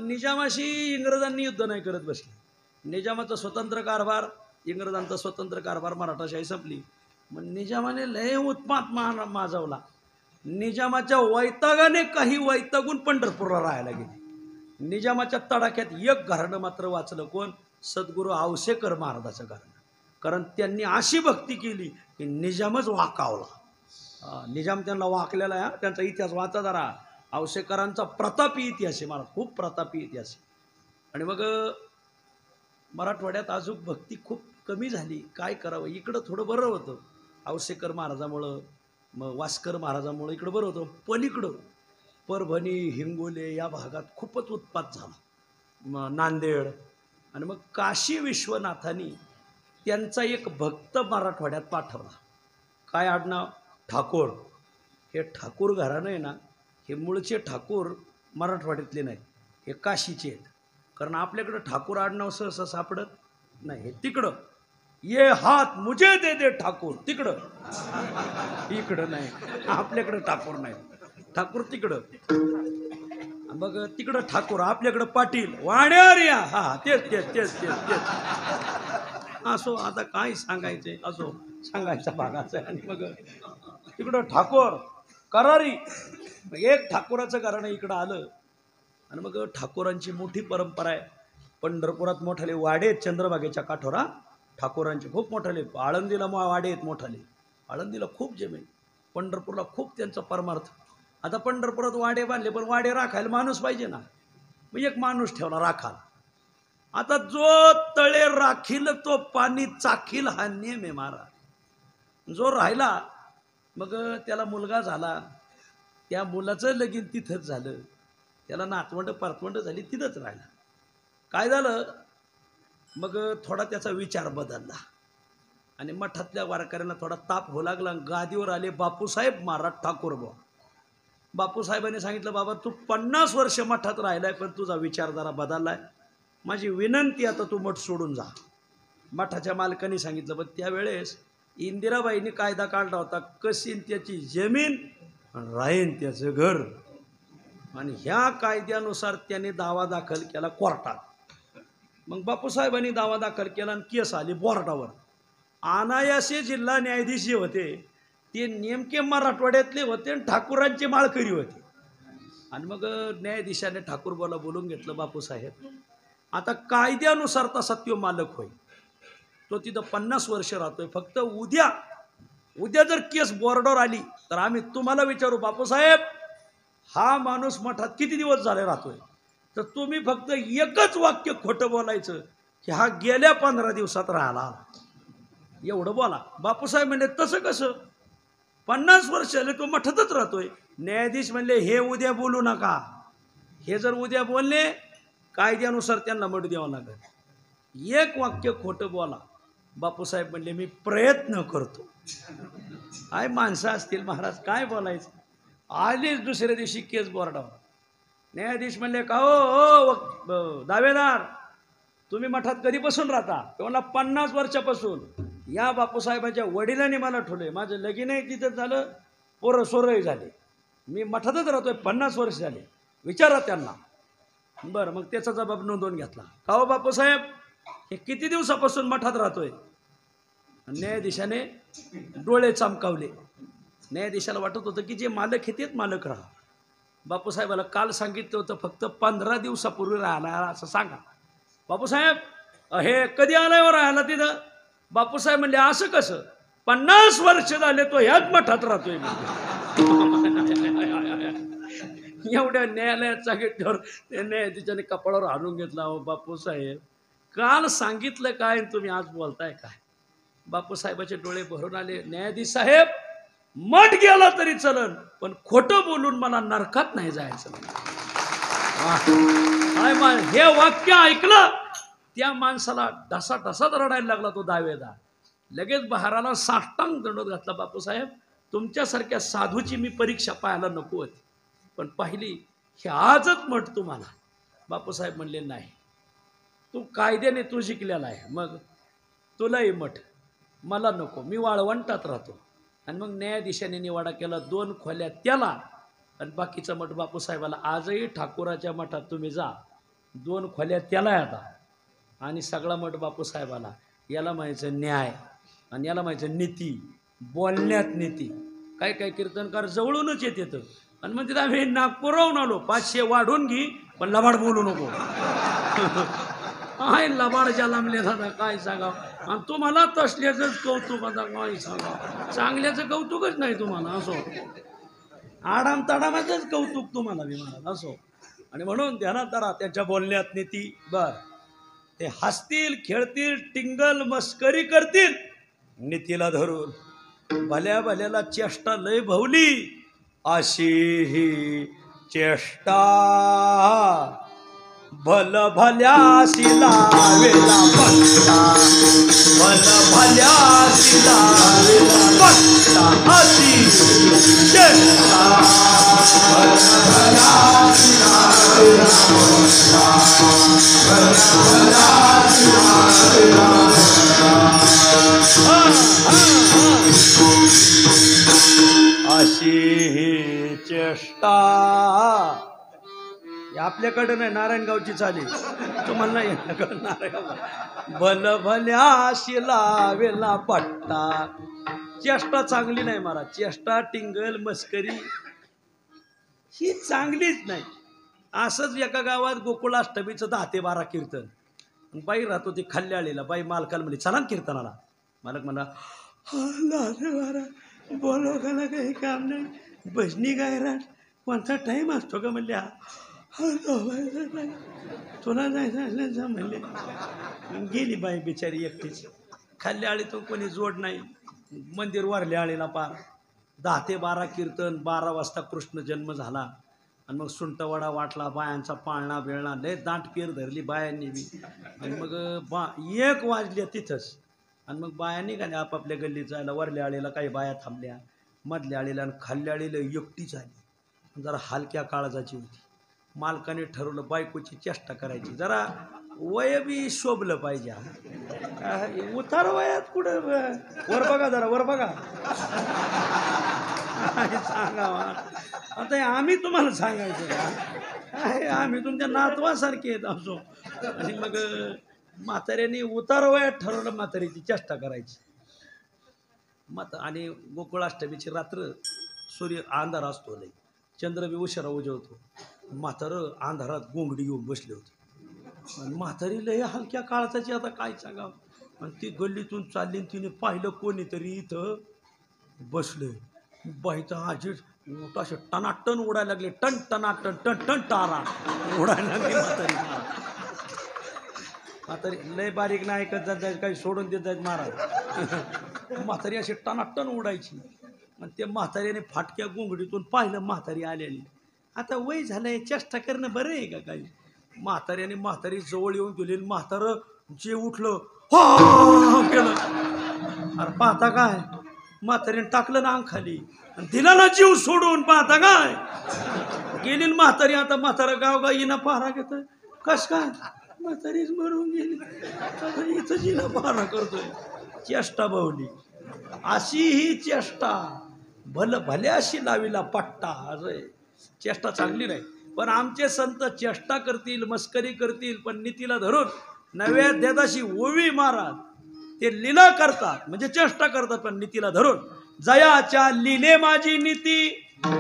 निजामाशी इंग्रजांनी युद्ध नाही करत बसले. निजामाचा स्वतंत्र कारभार, इंग्रजांचा स्वतंत्र कारभार, मराठाशाही संपली. मग निजामाने लय उत्पात माजवला. निजामाच्या वैतागाने काही वैतागून पंढरपूरला राहायला गेले. निजामाच्या तडाख्यात एक घराणं मात्र वाचलं. कोण? सद्गुरू आवसेकर महाराजाचं घराणं. कारण त्यांनी अशी भक्ती केली की निजामच वाकावला. निजाम त्यांना वाकलेला आहे. त्यांचा इतिहास वाचा जरा. आवसेकरांचा प्रतापी इतिहास आहे महाराज, खूप प्रतापी इतिहास आहे. आणि मग मराठवाड्यात अजून भक्ती खूप कमी झाली. काय करावं? इकडं थोडं बरं होतं आवसेकर महाराजामुळं, मग वास्कर महाराजामुळं इकडं बरं होतं. पलीकडं परभणी, हिंगोली या भागात खूपच उत्पात झाला. नांदेड आणि मग काशी विश्वनाथांनी त्यांचा एक भक्त मराठवाड्यात पाठवला. काय आडनाव? ठाकूर. हे ठाकूर घराणं आहे ना, हे मूळचे ठाकूर मराठवाड्यातले नाहीत, हे काशीचे आहेत. कारण आपल्याकडं ठाकूर आडनाव सहसा सापडत नाही. हे तिकडं ये हात मुझे दे दे ठाकूर, तिकडं. इकडं नाही, आपल्याकडं ठाकूर नाही. ठाकूर तिकडं. मग तिकडं ठाकूर, आपल्याकडं पाटील. वाड्यावर या. हा तेच तेच तेच तेच तेच. असो, आता काय सांगायचे, असो, सांगायचा भागाचं आहे. आणि मग तिकडं ठाकूर करारी. एक ठाकूराचं कारण इकडं आलं. आणि मग ठाकूरांची मोठी परंपरा आहे. पंढरपुरात मोठाले वाडे आहेत, चंद्रभागेच्या काठोरा ठाकूरांचे खूप मोठाले. आळंदीला वाडे आहेत मोठाले, आळंदीला खूप जमीन. पंढरपूरला खूप त्यांचा परमार्थ. आता पंढरपुरात वाडे बांधले, पण वाडे राखायला माणूस पाहिजे ना. मग एक माणूस ठेवला राखाल. आता जो तळे राखील तो पाणी चाखील, हा नेम आहे महाराज. जो राहिला, मग त्याला मुलगा झाला, त्या मुलाचं लगीन तिथंच झालं, त्याला नातवंड परतवंड झाली, तिथंच राहिला. काय झालं? मग थोडा त्याचा विचार बदलला आणि मठातल्या वारकऱ्यांना थोडा ताप होऊ लागला. गादीवर आले बापूसाहेब महाराज ठाकूर बुवा. बापूसाहेबांनी सांगितलं, बाबा तू 50 वर्ष मठात राहिलाय, पण तुझा विचार जरा बदललाय. माझी विनंती, आता तू मठ सोडून जा. मठाच्या मालकाने सांगितलं. पण त्यावेळेस इंदिराबाईंनी कायदा काढला होता, कशीन त्याची जमीन राहीन त्याचं घर. आणि ह्या कायद्यानुसार त्याने दावा दाखल केला कोर्टात. मग बापूसाहेबांनी दावा दाखल केला आणि केस आली बोर्डावर. अनायासे जिल्हा न्यायाधीश जे होते ते नेमके मराठवाड्यातले होते आणि ठाकूरांचे माळकरी होते. आणि मग न्यायाधीशाने ठाकूरबाला बोलून घेतलं, बापूसाहेब आता कायद्यानुसार तसा तो मालक होईल, तो तिथं 50 वर्ष राहतोय. फक्त उद्या जर केस बोर्डावर आली तर आम्ही तुम्हाला विचारू, बापूसाहेब हा माणूस मठात किती दिवस झाले राहतोय, तर तुम्ही फक्त एकच वाक्य खोटं बोलायचं की हा गेल्या 15 दिवसात राहिला आला, एवढं बोला. बापूसाहेब म्हणले, तसं कसं? 50 वर्ष झाले तो मठातच राहतोय. न्यायाधीश म्हणले, हे उद्या बोलू नका. हे जर उद्या बोलले, कायद्यानुसार त्यांना मठ द्यावं लागेल. एक वाक्य खोटं बोला. बापूसाहेब म्हणले, मी प्रयत्न करतो. काय माणसं असतील महाराज, काय बोलायचं. आलीच दुसऱ्या दिवशी केस बोर्डावर. न्यायाधीश म्हणले, का हो दावेदार, तुम्ही मठात कधीपासून राहता? तो म्हणला, 50 वर्षापासून. या बापूसाहेबाच्या वडिलांनी मला ठेवले, माझं लगीनही तिथंच झालं, पोरं सोरही झाले, मी मठातच राहतोय 50 वर्ष झाले, विचारा त्यांना. बरं, मग त्याचा जबाब नोंदवून घेतला. का हो बापूसाहेब, हे किती दिवसापासून मठात राहतोय? न्यायाधीशाने डोळे चमकावले. न्यायाधीशाला वाटत होतं की जे मालक हे तेच मालक राहा. बापूसाहेबाला काल सांगितलं होतं फक्त 15 दिवसापूर्वी राहायला असं सांगा. बापूसाहेब हे कधी आलाय वर राहायला तिथं? बापूसाहेब म्हणले, असं कसं, 50 वर्ष झाले तो ह्याच मठात राहतोय. एवढ्या न्यायालयात सांगितल्यावर त्या न्यायाधीशाने कपाळावर हाणून घेतला. हो बापूसाहेब, काल सांगितलं काय, तुम्ही आज बोलताय काय? बापूसाहेबाचे डोळे भरून आले. न्यायाधीश साहेब, मठ गेला तरी चलन, पण खोटं बोलून मला नरकात नाही जायचं. हे वाक्य ऐकलं त्या माणसाला ढसाढसात रडायला लागला. तो दावेदार लगेच बहाराला साष्टांग दंडोत घातला. बापूसाहेब, तुमच्यासारख्या साधूची मी परीक्षा पाहायला नको होती, पण पाहिली. हे आजच मठ तुम्हाला. बापूसाहेब म्हणले, नाही, तू कायद्याने तू शिकलेला आहे, मग तुलाही मठ, मला नको, मी वाळवंटात राहतो. आणि मग न्यायाधीशाने निवाडा केला, 2 खोल्या त्याला आणि बाकीचा मठ बापूसाहेबाला. आजही ठाकूराच्या मठात तुम्ही जा, 2 खोल्या त्याला आता आणि सगळा मठ बापूसाहेबाला. याला म्हणायचं न्याय आणि याला म्हणायचं नीती. बोलण्यात नीती, काय काय कीर्तनकार जवळूनच येत आणि मग तिथं आम्ही नागपूरहून आलो 500 वाढून घे पण लबाड बोलू नको. आहे लबाडच्या लांबले दादा काय सांगावं. आणि तुम्हाला तसल्याचंच कौतुक आता काय सांगावं. चांगल्याचं कौतुकच नाही तुम्हाला असो. आडाम ताडामाचंच कौतुक तुम्हाला मी म्हणाल असो. आणि म्हणून ध्यानात धरा त्यांच्या बोलण्यात नीती. बर ते हसतील खेळतील टिंगल मस्करी करतील नीतीला धरून. भल्या भल्याला चेष्टा लय भवली अशी ही चेष्टा भल भल्यासी लावेला पट्टा. भल भल्यासी लावेला पट्टा अशी चेष्टा भल भल्यासी लावेला पट्टा. भल भल्यासी लावेला अशी ही चेष्टा. आपल्याकडे नाही नारायणगावची चाली तुम्हाला नाही यांच्याकडे नारायणगाव. भल भल्याशी लावेला पट्टा. चेष्टा चांगली नाही महाराज. चेष्टा टिंगल मस्करी ही चांगलीच नाही. असंच एका गावात गोकुळाष्टमीचं 10 ते 12 कीर्तन. बाई राहत होती खाल्ल्याळीला. बाई मालकाला म्हणली चला कीर्तनाला. मालक म्हणला 10 ते 12 बोलव का काही काम नाही. भजनी गायराट कोणता टाईम असतो का म्हणले. तुला जायचं जा म्हणले. गेली बाई बिचारी एकटीच. खाल्ल्या आळीतून कोणी जोड नाही. मंदिर वारल्या आळीला पार. 10 ते 12 कीर्तन. 12 वाजता कृष्ण जन्म झाला. आणि मग सुंटवडा वाटला. बायांचा पाळणा बिळणा लय दाट पेर धरली बायांनी बी. आणि मग 1 वाजल्या तिथंच. आणि मग बायांनी का नाही आपापल्या गल्लीत जायला. वरल्या आळीला काही बाया थांबल्या. मधल्या आळीला आणि खाल्ल्या आळीला एकटीच आली. जरा हलक्या काळजाची होती. मालकाने ठरवलं बायकोची चेष्टा करायची. जरा वय बी शोभलं पाहिजे. उतार वयात कुठं वर बघा जरा वर बघा. सांगावा आता आम्ही तुम्हाला सांगायचं का. आम्ही तुमच्या नातवासारखे आहेत असो. आणि मग म्हाताऱ्याने उतार वयात ठरवलं म्हातारीची चेष्टा करायची. आणि गोकुळाष्टमीची रात्र. सूर्य अंधार असतो लई. चंद्र बी उशिरा उजवतो. म्हातारं अंधारात गोंगडी घेऊन बसले होते. आणि म्हातारी लय हलक्या काळाची. आता काय सांगावं. आणि ती गल्लीतून चालली. तिने पाहिलं कोणीतरी इथं बसले. बाईचा आजी असे टनाटन उडायला लागले. टन टनाटन टन टन टारा उडायला लागली म्हातारी. म्हातारी लय बारीक नाही ऐकत जात. काही सोडून देत जायत महाराज. म्हातारी अशी टनाटन उडायची. आणि ते म्हातारीने फाटक्या गोंगडीतून पाहिलं म्हातारी आलेली. आता वय झालंय चेष्टा करणं बरं आहे का काही. म्हाताऱ्याने म्हातारी जवळ येऊन गेली. म्हातारं जे उठलं हा केलं. अरे पाहता काय म्हातारीने टाकलं ना अंग खाली आणि दिला ना जीव सोडून. पाहता काय गेली म्हातारी. आता म्हातारा गाव येणं पारा घेत. कस काय म्हातारीच मरून गेली. आता इथं जिना पारा करतोय. चेष्टा भावली अशी ही चेष्टा. भल भल्याशी लावीला पट्टा. असं चेष्टा चांगली नाही. पण आमचे संत चेष्टा करतील मस्करी करतील पण नीतीला धरून नव्या देदाशी ओवी महाराज ते लीला करतात. म्हणजे चेष्टा करतात पण नीतीला धरून. जयाच्या लीले माझी नीती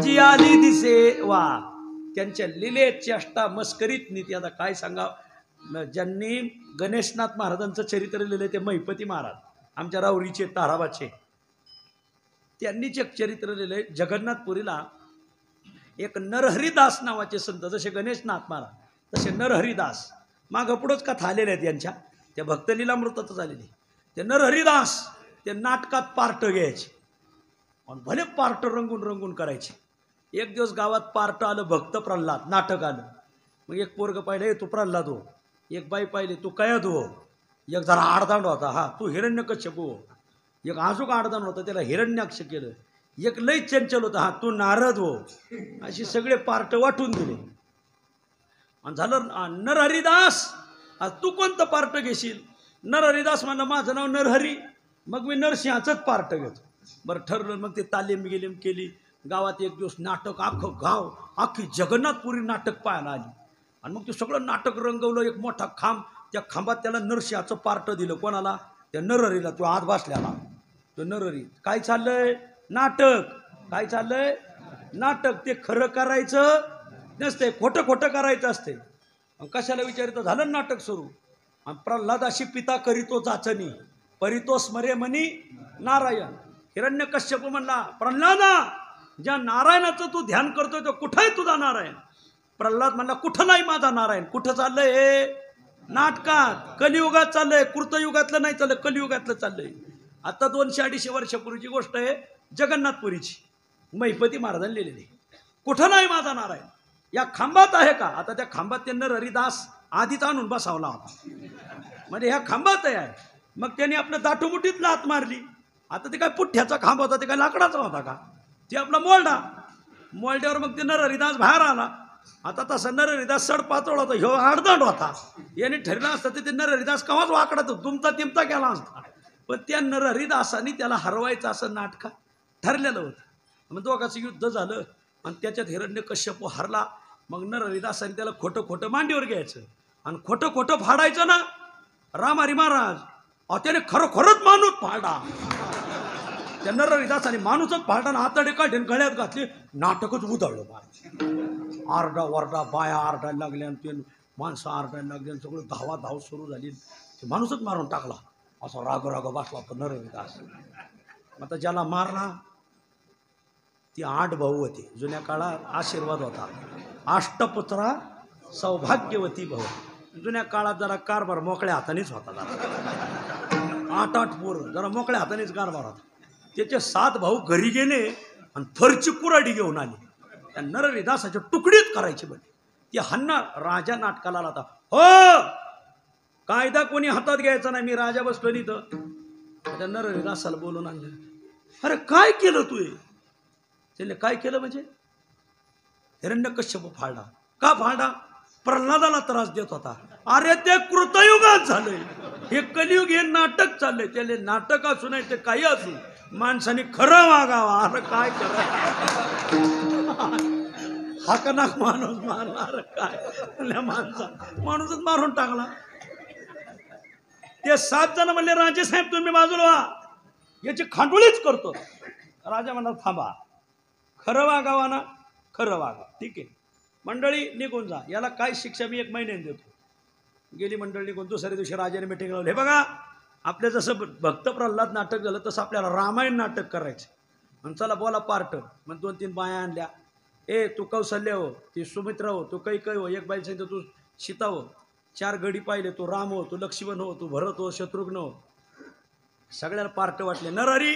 जी आली दिसे वा. त्यांच्या लीलेत चेष्टा मस्करीत नीती. आता काय सांगावं. ज्यांनी गणेशनाथ महाराजांचं चरित्र लिहिलं ते महिपती महाराज आमच्या राऊरीचे ताराबाचे. त्यांनीच एक चरित्र लिहिलंय. जगन्नाथपुरीला एक नरहरिदास नावाचे संत. जसे गणेशनाथ महाराज तसे नरहरिदास. मागं पुढंच कथा आलेल्या आहेत यांच्या. त्या भक्तलीलामृतातच आलेली. ते नरहरिदास ते नाटकात पार्ट घ्यायचे. आणि भले पार्ट रंगून रंगून करायचे. एक दिवस गावात पार्ट आलं भक्त प्रल्हाद. नाटक आलं. मग एक पोरग पाहिलं तू प्रल्हाद हो. एक बाई पाहिली तू कयाद हो. एक जरा आडदांड होता हा तू हिरण्यकश्यप हो. एक अजून आडदांड होता त्याला हिरण्याक्ष केलं. एक लय चंचल होता हा तू नारद हो. अशी सगळे पार्ट वाटून दिले. आणि झालं नरहरिदास तू कोणतं पार्ट घेशील. नरहरिदास म्हणलं माझं नाव नरहरी. मग मी नरसिंहाचंच पार्ट घेतो. बरं ठरलं. मग ते तालीम गिलीम केली. गावात एक दिवस नाटक. अख्खं गाव अख्खी जगन्नाथपुरी नाटक पाहायला आली. आणि मग ते सगळं नाटक रंगवलं. एक मोठा खांब. त्या खांबात त्याला नरसिंहाचं पार्ट दिलं. कोणाला त्या नरहरीला. तो आत बसल्याला तो नरहरी. काय चाललंय नाटक. काय चाललंय? नाटक. ते खरं करायचं नसते, खोटं खोटं करायचं असते. कशाला विचारित झालं नाटक सुरू. आणि प्रल्हादाशी पिता करीतो चाचणी, परितो स्मरे म्हणी नारायण. हिरण्यकश्यप म्हणला, प्रल्हादा, ज्या नारायणाचं तू ध्यान करतोय तो कुठं आहे तुझा नारायण? प्रल्हाद म्हणला, कुठं नाही माझा नारायण. कुठं चाललंय हे? नाटकात. कलियुगात चाललंय, कृतयुगातलं नाही चाललंय, कलियुगातलं चाललंय. आता 200-250 वर्षापूर्वीची गोष्ट आहे, जगन्नाथपुरीची. महिपती महाराजांनी लिहिलेली. कुठं नाही माझा नारायण, या खांबात आहे का? आता त्या खांबात त्यांना हरिदास आधीच आणून बसावला होता, म्हणजे ह्या खांबात आहे. मग त्यांनी आपल्या दाटुमुठीत लात मारली. आता ते काय पुठ्ठ्याचा खांब होता, ते काय लाकडाचा होता का? ते आपला मोलडा. मोलड्यावर मग ते नरहरिदास बाहेर आला. आता तसा नरहरिदास सड पातळ होता, ह्यो आडदांड होता. याने ठरलं असतं ते नरहरिदास कवाच वाकडा तुमचा तिमता केला असता. पण त्या नरहरिदासानी त्याला हरवायचं असं नाटक ठरलेलं होतं. मग दोघांचं युद्ध झालं आणि त्याच्यात हिरण्यकश्यप हरला. मग नरहरिदासाने त्याला खोटं खोटं मांडीवर घ्यायचं आणि खोटं खोटं फाडायचं ना. रामहरी महाराज त्याने खरोखरच माणूस फाडा. त्या नरहरिदासाने माणूसच फाडताना हाताडे काढले, गळ्यात घातले, नाटकच उधळलं. आरडा वरडा, बाया आरडायला लागल्या, आणि ते माणसं आरडायला लागली, सगळं धावाधाव सुरू झाली. ते माणूसच मारून टाकला. असा राग राग बसला होता नरहरिदास. आता ज्याला मारला ती 8 भाऊ होते. जुन्या काळात आशीर्वाद होता, अष्टपुत्रा सौभाग्यवती भाऊ. जुन्या काळात जरा कारभार मोकळ्या हातानेच होता. जरा 8-8 पोरं, जरा मोकळ्या हातानेच कारभार होता. त्याचे 7 भाऊ घरी गेले आणि फरची कुराडी घेऊन आली. त्या नरहरिदासाच्या तुकडीत करायची बने. ती हन्ना राजा नाटकाला आला. हो, कायदा कोणी हातात घ्यायचा नाही, मी राजा बसलो इथं. त्या नरहरिदासाला बोलून आणलं. अरे काय केलं तू? त्याने काय केलं म्हणजे? हिरण्यकश्यप फाडला. का फाडला? प्रल्हादाला त्रास देत होता. अरे ते कृतयुगात झालंय, हे कलियुग, हे नाटक चाललंय. त्याले नाटक असू नाही ते काही असू, माणसाने खरं वागावा. अरे काय करा, हाकना माणूस मारणार काय? माणूसच मारून टाकला. ते 7 जण म्हणले, राजे साहेब तुम्ही बाजूला व्हा, याची खांडोळीच करतो. राजा म्हणला, थांबा, खरं वागावा ना, खरं वागा. ठीक आहे मंडळी, निघून जा. याला काय शिक्षा मी 1 महिन्याने देतो. गेली मंडळी निघून. दुसऱ्या दिवशी राजाने मिटिंग लावली. हे बघा, आपल्या जसं भक्त प्रल्हाद नाटक झालं तसं आपल्याला रामायण नाटक करायचं. आणि चला बोला पार्ट. मग 2-3 बाया आणल्या. तू कौशल्य हो, ती सुमित्रा हो, तू कैकय हो. एक बाई सांगितलं तू सीता हो. 4 गडी पाहिले, तू राम हो, तू लक्ष्मण हो, तू भरत हो, शत्रुघ्न हो. सगळ्याला पार्ट वाटले. नरहरी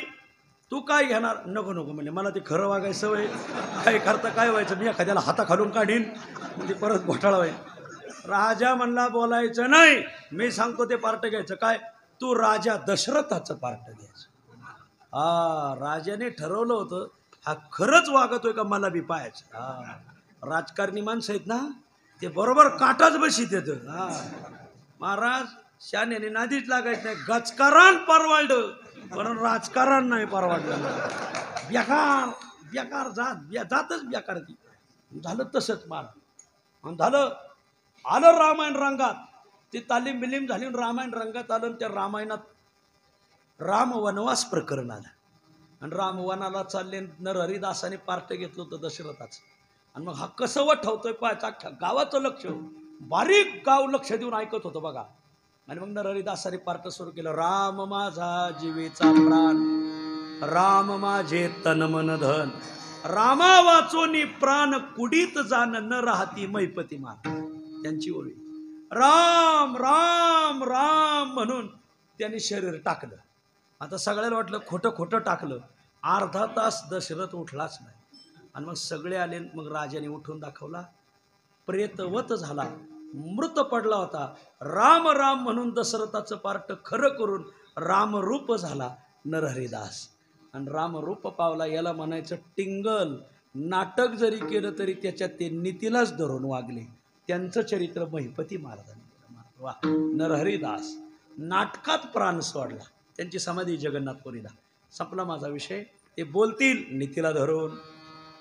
तू काय घेणार? नको नको म्हणजे मला ते खरं वागायचं सवय. काय करता काय व्हायचं, मी एखाद्याला हाता खालून काढीन म्हणजे परत घोटाळा व्हाय. राजा म्हणला बोलायचं नाही, मी सांगतो ते पार्ट घ्यायचं. काय? तू राजा दशरथाचं पार्ट घ्यायचं. राजाने ठरवलं होतं हा खरंच वागतोय का मला बी पाहायचं. राजकारणी माणसं आहेत ना, ते बरोबर काटाच बशीत येतं. महाराज शान्याने नादीच लागायचं नाही. गचकारण परवडलं पण राजकारण नाही परवडलं. बेकार बेकार जातच बेकार ती. झालं तसंच महाराज. आणि झालं, आलं रामायण रंगात. ती तालीम बिलीम झाली, रामायण रंगात आलं. त्या रामायणात राम वनवास प्रकरण आलं. आणि राम वनाला चालले. नरहरिदासाने पार्ट घेतलं होतं दशरथाचं. आणि मग हा कसं वठवतोय पाहायचं. अख्ख्या गावाचं लक्ष, बारीक गाव लक्ष देऊन ऐकत होतं बघा. आणि मग नरहरिदासाने पार्ट सुरू केलं. राम माझा जीवेचा प्राण, राम माझे तन मन धन, रामा वाचोनी प्राण कुडीत जाण न राहती मैपती मान. त्यांची ओळी. राम राम राम म्हणून त्यांनी शरीर टाकलं. आता सगळ्याला वाटलं खोटं खोटं टाकलं. अर्धा तास दशरथ उठलाच नाही. आणि मग सगळे आले. मग राजाने उठून दाखवला. प्रेतवत झाला, मृत पडला होता. राम राम म्हणून दशरथाचं पार्ट खरं करून रामरूप झाला नरहरिदास. आणि रामरूप पावला याला म्हणायचं टिंगल. नाटक जरी केलं तरी त्याच्यात ते नीतीलाच धरून वागले. त्यांचं चरित्र महिपती महाराजांनी. वा, नरहरिदास नाटकात प्राण सोडला. त्यांची समाधी जगन्नाथपुरीला. संपला माझा विषय. ते बोलतील नीतीला धरून,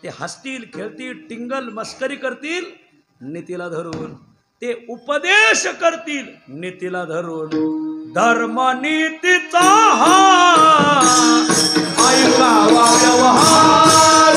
ते हसतील खेळतील, टिंगल मस्करी करतील नीतीला धरून, ते उपदेश करतील नीतीला धरून. धर्म नीतीचा ऐकावा व्यवहार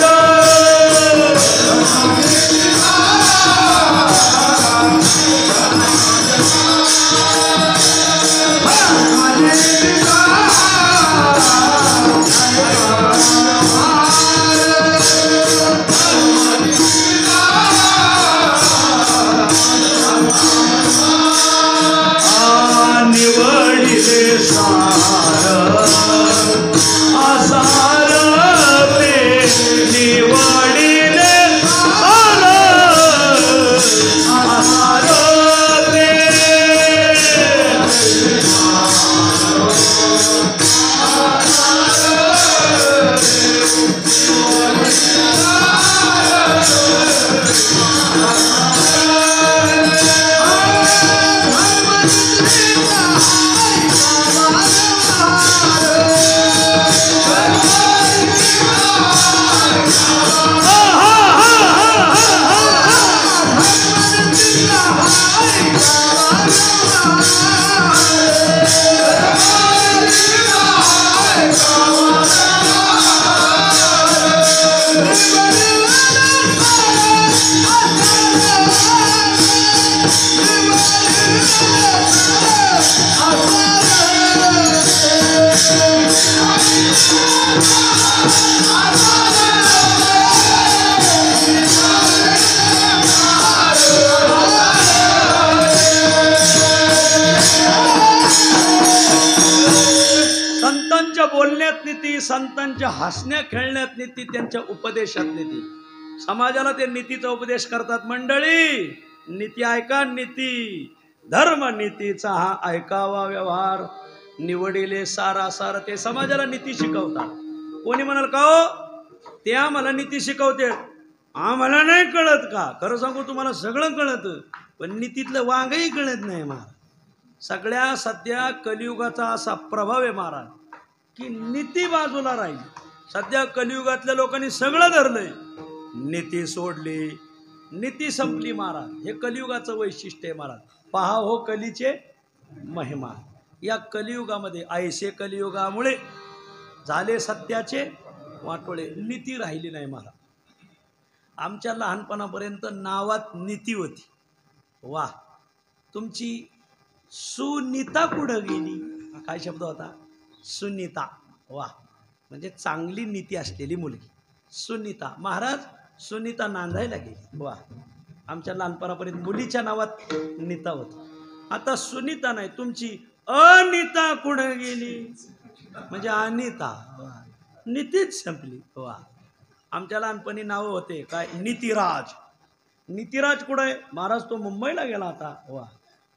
संतांच्या बोलण्यात नीती, संतांच्या हसण्या खेळण्यात नीती, त्यांच्या उपदेशात नीती. समाजाला ते नीतीचा उपदेश करतात. मंडळी नीती ऐका, नीती धर्म नीतीचा हा ऐकावा व्यवहार, निवडिले सारासार. ते समाजाला नीती शिकवतात. कोणी म्हणाल का हो ते आम्हाला नीती शिकवते, आम्हाला नाही कळत का? खरं सांगू तुम्हाला सगळं कळतं, पण नीतीतलं वांगही कळत नाही महाराज. सगळ्या सध्या कलियुगाचा असा प्रभाव आहे महाराज की नीती बाजूला राहील. सध्या कलियुगातल्या लोकांनी सगळं धरलंय, नीती सोडली, नीती संपली महाराज. हे कलियुगाचं वैशिष्ट्य आहे महाराज. पहा हो कलीचे महिमा. या कलियुगामध्ये ऐसे कलियुगामुळे झाले सत्याचे वाटोळे. नीती राहिली नाही महाराज. आमच्या लहानपणापर्यंत नावात नीती होती. वा, तुमची सुनीता कुठं गेली? काय शब्द होता? सुनीता. वा, म्हणजे चांगली नीती असलेली मुलगी सुनीता. महाराज सुनीता नांदायला गेली. वा, आमच्या लहानपणापर्यंत मुलीच्या नावात नीता होती. आता सुनीता नाही, तुमची अनिता कुठं गेली? म्हणजे अनिता. नीतीच संपली. वा, आमच्या लहानपणी नावं होते काय? नीतिराज. नीतिराज कुठं आहे? महाराज तो मुंबईला गेला आता. वा,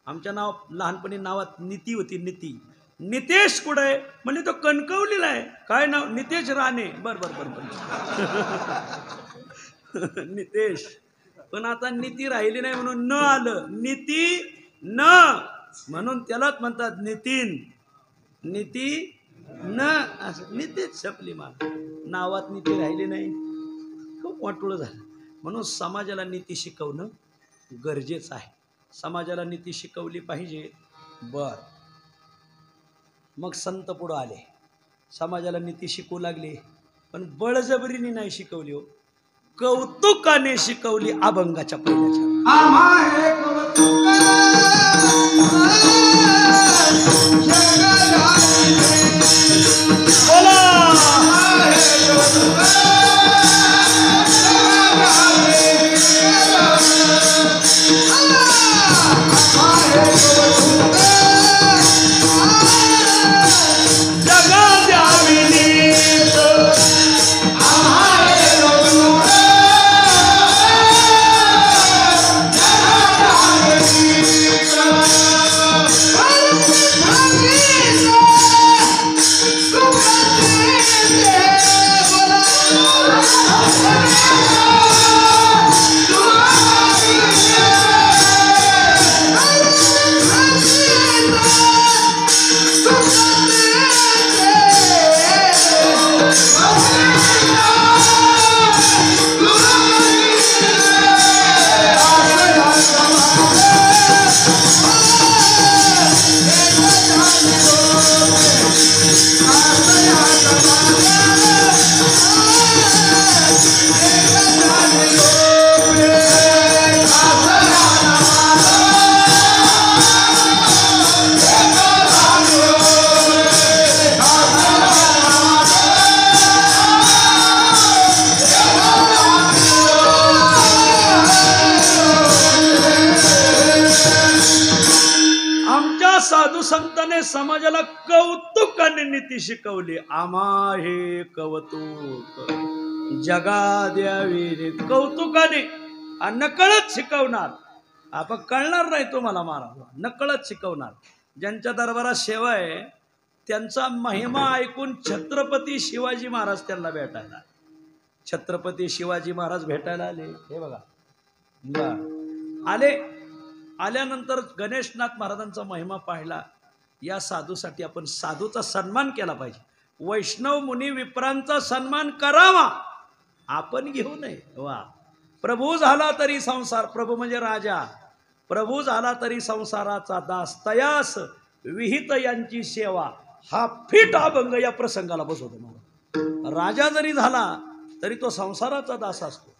आमच्या लहानपणी नावात नीती होती. नीती. नितेश कुठं आहे? म्हणजे तो कणकवलीला आहे. काय नाव? नितेश राणे. बर बर बर बर नितेश. पण आता नीती राहिली नाही म्हणून न आलं. नीती न म्हणून त्यालाच म्हणतात नितीन. नीती न असं नीतीच छपली. मला नावात नीती राहिली नाही, खूप वाटोळं झालं. म्हणून समाजाला नीती शिकवणं गरजेचं आहे. समाजाला नीती शिकवली पाहिजे. बर, मग संत पुढं आले, समाजाला नीती शिकवू लागले, पण बळजबरीने नाही शिकवली हो, कौतुकाने शिकवली. अभंगाच्या पहिल्याच्या साधू संतांनी समाजाला कौतुकाने नीती शिकवली. आम्हा हे कौतुक जगा द्यावी. कौतुकाने नकळत शिकवणार. आपण कळणार नाही तुम्हाला महाराज, नकळत शिकवणार. ज्यांच्या दरबारात सेवा आहे त्यांचा महिमा ऐकून छत्रपती शिवाजी महाराज त्यांना भेटायला. छत्रपती शिवाजी महाराज भेटायला आले. हे बघा, आले. आल्यानंतर गणेशनाथ महाराजांचा महिमा पाहिला. या साधूसाठी आपण साधूचा सन्मान केला पाहिजे. वैष्णव मुनी विप्रांचा सन्मान करावा, आपण घेऊ नये. वा, प्रभू झाला तरी संसार, प्रभू म्हणजे राजा, प्रभू झाला तरी संसाराचा दास, तयास विहित यांची सेवा. हा फिट अभंग या प्रसंगाला बसवतो मला. राजा जरी झाला तरी तो संसाराचा दास असतो.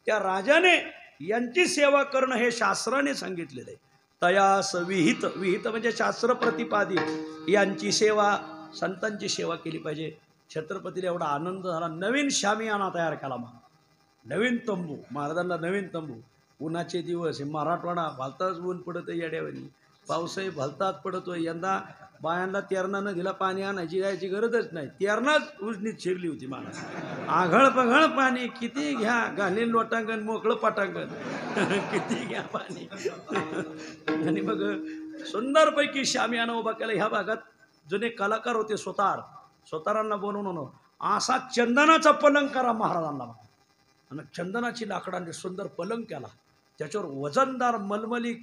त्या राजाने यांची सेवा करणं हे शास्त्राने सांगितलेलं आहे. तयास विहित, विहित म्हणजे शास्त्र प्रतिपादित, यांची सेवा, संतांची सेवा केली पाहिजे. छत्रपतीला एवढा आनंद झाला. नवीन शामियाना तयार केला. नवीन तंबू, महाराजांना नवीन तंबू. उन्हाचे दिवस, हे मराठवाडा भलताच ऊन पडतोय येड्यावानी, पाऊसही भलताच पडतोय. यंदा बायांना तेरणा नदीला पाणी आणायची जायची गरजच नाही, तेरणाच उजनीत शिरली होती मला. आघळ पघळ पाणी किती घ्या, घालीन लोटांगण मोकळं पटांगण किती घ्या पाणी. आणि मग सुंदरपैकी शामियाना उभा केला. ह्या भागात जुने कलाकार होते, स्वतारांना बनवून असा चंदनाचा पलंग करा महाराजांना. आणि चंदनाची लाकडांनी सुंदर पलंग केला, त्याच्यावर वजनदार मलमली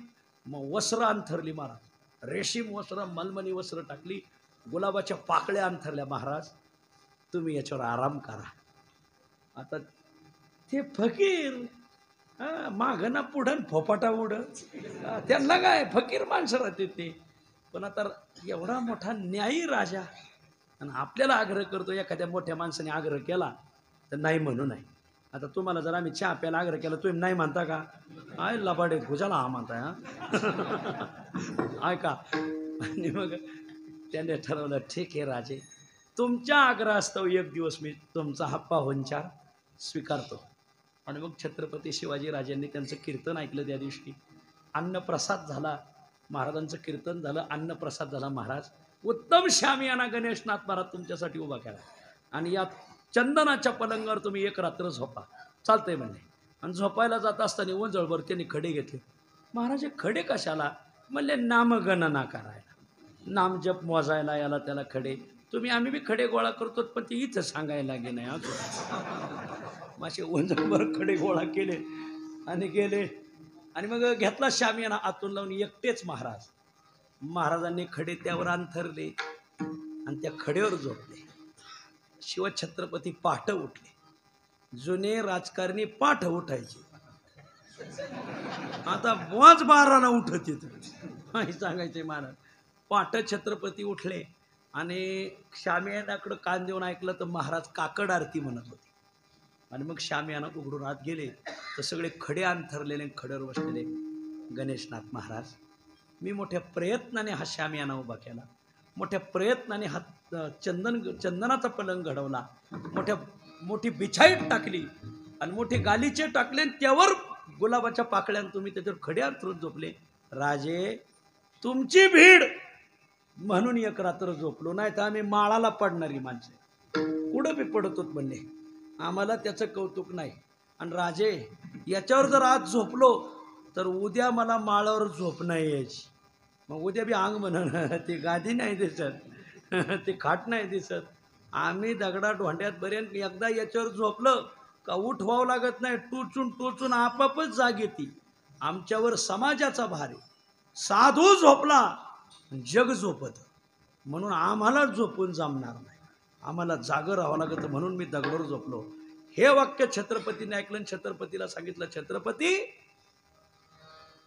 वस्त्र अंथरली महाराज. रेशीम वस्त्र, मलमली वस्त्र टाकली, गुलाबाच्या पाकळ्या अंथरल्या. महाराज तुम्ही याच्यावर आराम करा. आता ते फकीर मागं ना पुढं फोपाटा उडं, त्यांना काय फकीर माणसं राहते ते. पण आता एवढा मोठा न्यायी राजा आणि आपल्याला आग्रह करतो. एखाद्या मोठ्या माणसाने आग्रह केला तर नाही म्हणू नये. आता तुम्हाला जर आम्ही चहा प्यायला आग्रह केला, तुम्ही नाही म्हणता का? आय लबाडे खुशाला हा म्हणताय हा ऐका. आणि मग त्याने ठरवलं, ठीक आहे राजे, तुमच्या आग्रहास्तव एक दिवस मी तुमचा हा पाहुणचार स्वीकारतो. आणि मग छत्रपती शिवाजी राजांनी त्यांचं कीर्तन ऐकलं. त्या दिवशी अन्नप्रसाद झाला, महाराजांचं कीर्तन झालं, अन्नप्रसाद झाला. महाराज उत्तम शामियाना गणेशनाथ महाराज तुमच्यासाठी उभा केला आणि या चंदनाच्या पलंगावर तुम्ही एक रात्र झोपा, चालतंय म्हणले. आणि झोपायला जात असताना ओंजळभर त्यांनी खडे घेतले. महाराज खडे कशाला? म्हणले नामगणना करायला, नामजप मोजायला याला त्याला खडे. आम्ही बी खडे गोळा करतो, पण ते इथं सांगायला लागे नाही. माझे ओंजळभर खडे गोळा केले आणि गेले. आणि मग घेतला शामियाना आतून लावून एकटेच महाराजांनी खडे त्यावर अंथरले आणि त्या खड्यावर झोपले. शिवछत्रपती पाठ उठले. जुने राजकारणी पाठ उठायचे, आता बोज 12ला उठत येत सांगायचे महाराज. पाठ छत्रपती उठले आणि शामियानाकडं कान देऊन ऐकलं तर महाराज काकड आरती म्हणत होते. आणि मग शामियाना उघडून आत गेले तर सगळे खडे अंथरलेले, खड्यावर बसलेले गणेशनाथ महाराज. मी मोठ्या प्रयत्नाने हा शामियाना उभा केला, मोठ्या प्रयत्नाने हा चंदनाचा पलंग घडवला, मोठी बिछाईत टाकली आणि मोठे गालीचे टाकले, त्यावर गुलाबाच्या पाकळ्यानं तुम्ही त्याच्यावर खडे अंथरून झोपले. राजे तुमची भीड म्हणून एक रात्र झोपलो, नाही तर आम्ही माळाला पडणारी माणसे कुठं बी पडत होत म्हणले. आम्हाला त्याचं कौतुक नाही. आणि राजे याच्यावर जर आज झोपलो तर उद्या मला माळावर झोप नाही यायची. मग उद्या बी अंग म्हणून ती गादी नाही दिसत, ती खाट नाही दिसत. आम्ही दगडा ढोंड्यात बरेन एकदा याच्यावर झोपलं का उठवावं लागत नाही, टोचून टोचून आपापच जाग येते. आमच्यावर समाजाचा भार आहे. साधू झोपला जग झोपत, म्हणून आम्हाला झोपून जमणार नाही, आम्हाला जागं राहावं लागतं, म्हणून मी दगडावर झोपलो. हे वाक्य छत्रपतीने ऐकलं. छत्रपतीला सांगितलं, छत्रपती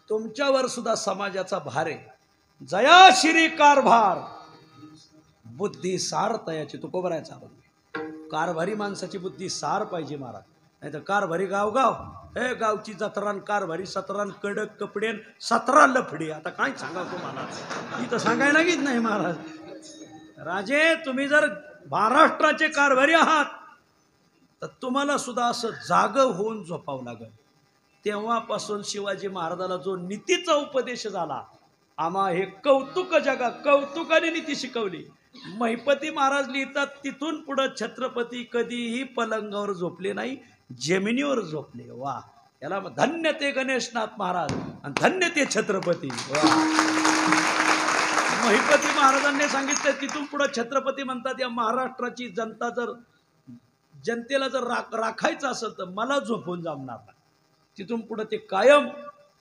तुमच्यावर सुद्धा समाजाचा भार आहे. जयाशिरी कारभार बुद्धी सार तयाची. तुकोबरायचा कारभारी माणसाची बुद्धी सार पाहिजे महाराज, नाही तर कारभारी गावगाव, हे गावची जत्रान कारभारी सतरान कडक कपडे 17 लफडे. आता काय सांगावं तुम्हाला, इथं सांगायला लागत नाही महाराज. राजे तुम्ही जर महाराष्ट्राचे कारभारी आहात तर तुम्हाला सुद्धा असं जागं होऊन झोपावं लागेल. तेव्हापासून शिवाजी महाराजाला जो नीतीचा उपदेश झाला, आम्हा हे कौतुक जगा, कौतुकाने नीती शिकवली. महिपती महाराज लिहितात, तिथून पुढं छत्रपती कधीही पलंगावर झोपले नाही, जमिनीवर झोपले. वा, याला धन्य ते गणेशनाथ महाराज आणि धन्य ते छत्रपती. महिपती महाराजांनी सांगितलं, तिथून पुढं छत्रपती म्हणतात, या महाराष्ट्राची जनता जर जनतेला जर राखायचं असेल तर मला झोपून जमणार नाही. तिथून पुढं ते कायम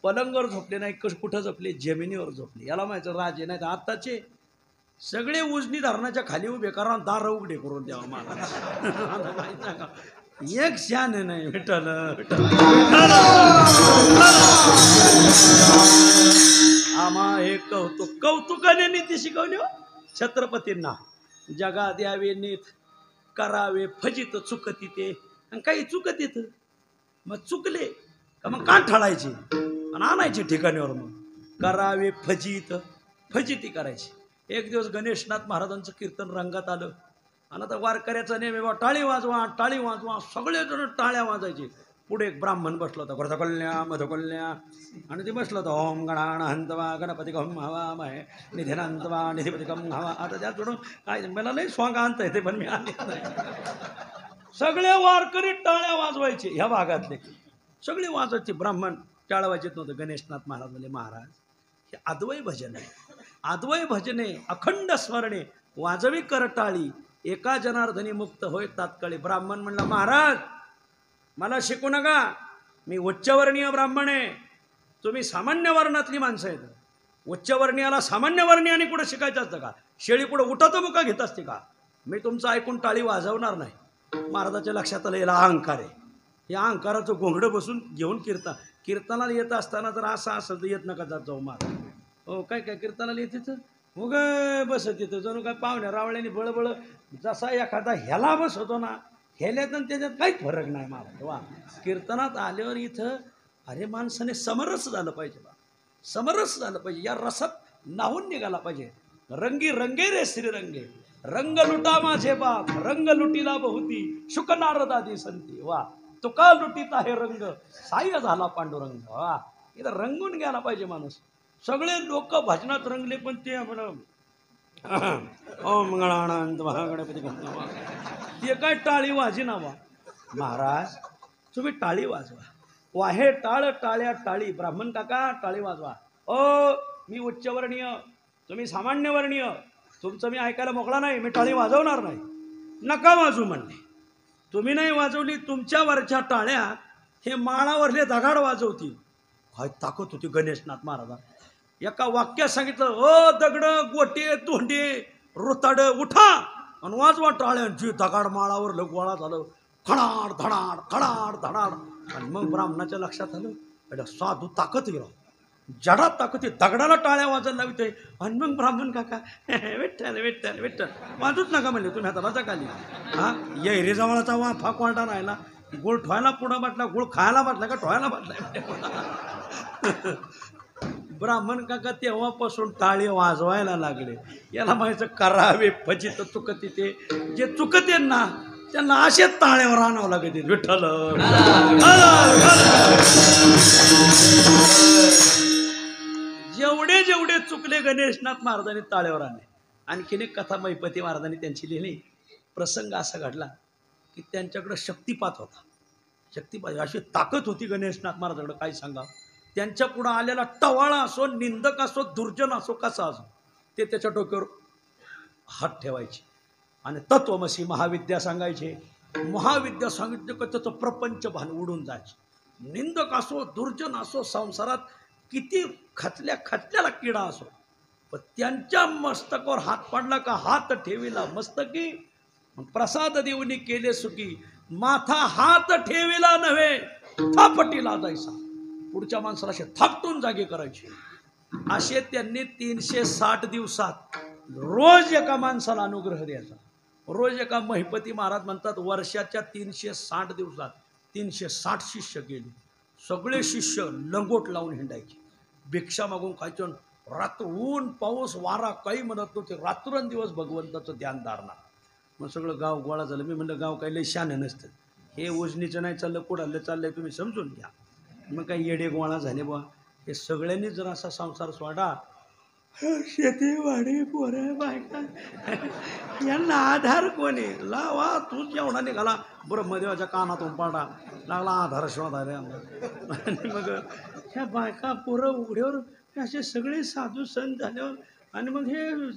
पलंगावर झोपले नाही, कुठं झोपले, जमिनीवर झोपले. याला माहिती राजे नाही तर आत्ताचे सगळे उजनी धरणाच्या खाली उभे करा, दार उघडे करून द्यावा मला. एक शान नाही विठ्ठल. आम्हा हे कौतुकाने नीती शिकवली हो छत्रपतींना. जगा द्यावे नीत, करावे फजित, चुकती ते. आणि काही चुकत येत, मग चुकले का मग कान ठाळायचे आणि आणायचे ठिकाणीवर. मग करावे फजित, फजिती करायची. एक दिवस गणेशनाथ महाराजांचं कीर्तन रंगात आलं आणि आता वारकऱ्याचा नेहमी टाळी वाजवा, टाळी वाजवा, सगळेजण टाळ्या वाजायचे. पुढे एक ब्राह्मण बसला होता, घृतकल्या मधुकल्या, आणि ते बसलं होतं, ओम गणान हंतवा गणपती गम हवा महे निधिनंतवा निधिपती गम हवा. आता त्यात थोडं काय मला नाही स्वांग आणता येते, पण मी आले नाही. सगळे वारकरी टाळ्या वाजवायचे ह्या भागातले, सगळे वाजवायचे. ब्राह्मण टाळ्या वाजत नव्हतं. गणेशनाथ महाराज म्हणले, महाराज हे अद्वय भजन आहे, अद्वय भजने अखंड स्मरणे वाजवी करटाळी एका जनार्दनी मुक्त होय तात्काळी. ब्राह्मण म्हणला, महाराज मला शिकू नका, मी उच्चवर्णीय ब्राह्मण आहे, तुम्ही सामान्य वर्णातली माणसं आहेत. उच्चवर्णीयाला सामान्य वर्णीयाने कुठं शिकायचं असतं का? शेळी पुढं उठाचं मुका घेत असते का? मी तुमचं ऐकून टाळी वाजवणार नाही. महाराजाच्या लक्षात आलं याला अहंकार आहे. या अहंकाराचं घोंगडं बसून घेऊन कीर्तनाला येत असताना जर असं असेल तर येत नका जात जाऊ महाराज. हो काय काय कीर्तनाला येत तिथं मग बसत तिथं जणू काय पाहुण्या रावळ्याने बळबळ, जसा एखादा ह्याला बसवतो ना, ह्याल्यात आणि त्याच्यात काहीच फरक नाही महाराज. वा कीर्तनात आल्यावर इथं अरे माणसाने समरस झालं पाहिजे बा, समरस झालं पाहिजे, या रसात नाहून निघाला पाहिजे. रंगी रंगे रे श्रीरंगे रंग लुटा माझे बाप रंग लुटीला बहुती शुक नारदादी संती. वा तुका लुटीत आहे रंग साह्य झाला पांडुरंग. वा इथं रंगून गेला पाहिजे माणूस. सगळे लोक भजनात रंगले, पण ते म्हणून ओम गणानंद महागणपती ते काय टाळी वाजी नावा. महाराज तुम्ही टाळी वाजवा, वाहे टाळ टाळ्या टाळी. ब्राह्मण काका टाळी वाजवा. ओ मी उच्चवर्णीय, तुम्ही सामान्यवर्णीय, तुमचं मी ऐकायला मोकळा नाही, मी टाळी वाजवणार नाही. नका वाजू म्हणले. तुम्ही नाही वाजवली, तुमच्यावरच्या टाळ्या हे माळावरले दगाड वाजवतील. काय ताकद होती गणेशनाथ महाराजा. एका वाक्यात सांगितलं, ओ दगड गोटे तोंडे रुताड उठा आणि वाजवा टाळ्यांची. दगाड माळावर गोळा झालं, खडाड धडाड खडाड धडाड. आणि मग ब्राह्मणाच्या लक्षात आलं, अरे साधू ताकद गेला, जडात ताकद आहे, दगडाला टाळ्या वाजायला लावते. आणि मग ब्राह्मण काका विठ्ठल विठ्ठल विठ्ठल वाजूच नका म्हणले तुम्ही आता रजा खाली. हा येरे जवळचा वा फाक वाटा राहिला, गुळ ठोयला पुढं बाटला, गुळ खायला बाटला का ठोयला बाटला. ब्राह्मण काका तेव्हापासून टाळी वाजवायला लागले. याला म्हणायचं करावे फजित चुकते ते, जे चुकते ना त्यांना असेच टाळ्यावर आणावं लागते. विठ्ठल जेवढे जेवढे चुकले गणेशनाथ महाराजांनी टाळ्यावर आणले. आणखीन एक कथा महिपती महाराजांनी त्यांची लिहिली. प्रसंग असा घडला की त्यांच्याकडे शक्तिपात होता. शक्तिपात अशी ताकद होती गणेशनाथ महाराजांकडे, काय सांगा. त्यांच्या पुढं आलेला टवाळा असो, निंदक असो, दुर्जन असो, कसा असो, ते त्याच्या डोक्यावर हात ठेवायचे आणि तत्वमसी महाविद्या सांगायचे. महाविद्या सांगितलं का त्याचं प्रपंच भान उडून जायचं. निंदक असो, दुर्जन असो, संसारात किती खचल्याला किडा असो, पण त्यांच्या मस्तकावर हात पडला का हात ठेविला मस्तकी प्रसाद देऊनी केले सुखी. माथा हात ठेविला नव्हे थापटीला जायचा. पुढच्या माणसाला असे थापटून जागे करायचे. असे त्यांनी 360 दिवसात रोज एका माणसाला अनुग्रह द्यायचा. रोज एका महिपती महाराज म्हणतात वर्षाच्या 360 दिवसात 360 शिष्य गेले. सगळे शिष्य लंगोट लावून हिंडायचे, भिक्षा मागून खायचे. रात्र ऊन पाऊस वारा काही म्हणत नव्हते, रात्रंदिवस भगवंताचं ध्यान धारणार. मग सगळं गाव गोळा झालं. मी म्हणलं गाव काही लय शान नसतं, हे उजनीचं नाही चाललं, कुडालं चाललंय, तुम्ही समजून घ्या. मग काही येडे गोळा झाले बा. हे सगळ्यांनी जर असा संसार सोडा, शेती वाडी पोरं बायका यांना आधार कोणी लावा. तूच एवढा निघाला ब्रह्मदेवाच्या कानातून पाडा लागला आधार शोधायला. आणि मग ह्या बायका पोरं उघड्यावर असे सगळे साधू संत झाल्यावर आणि मग हे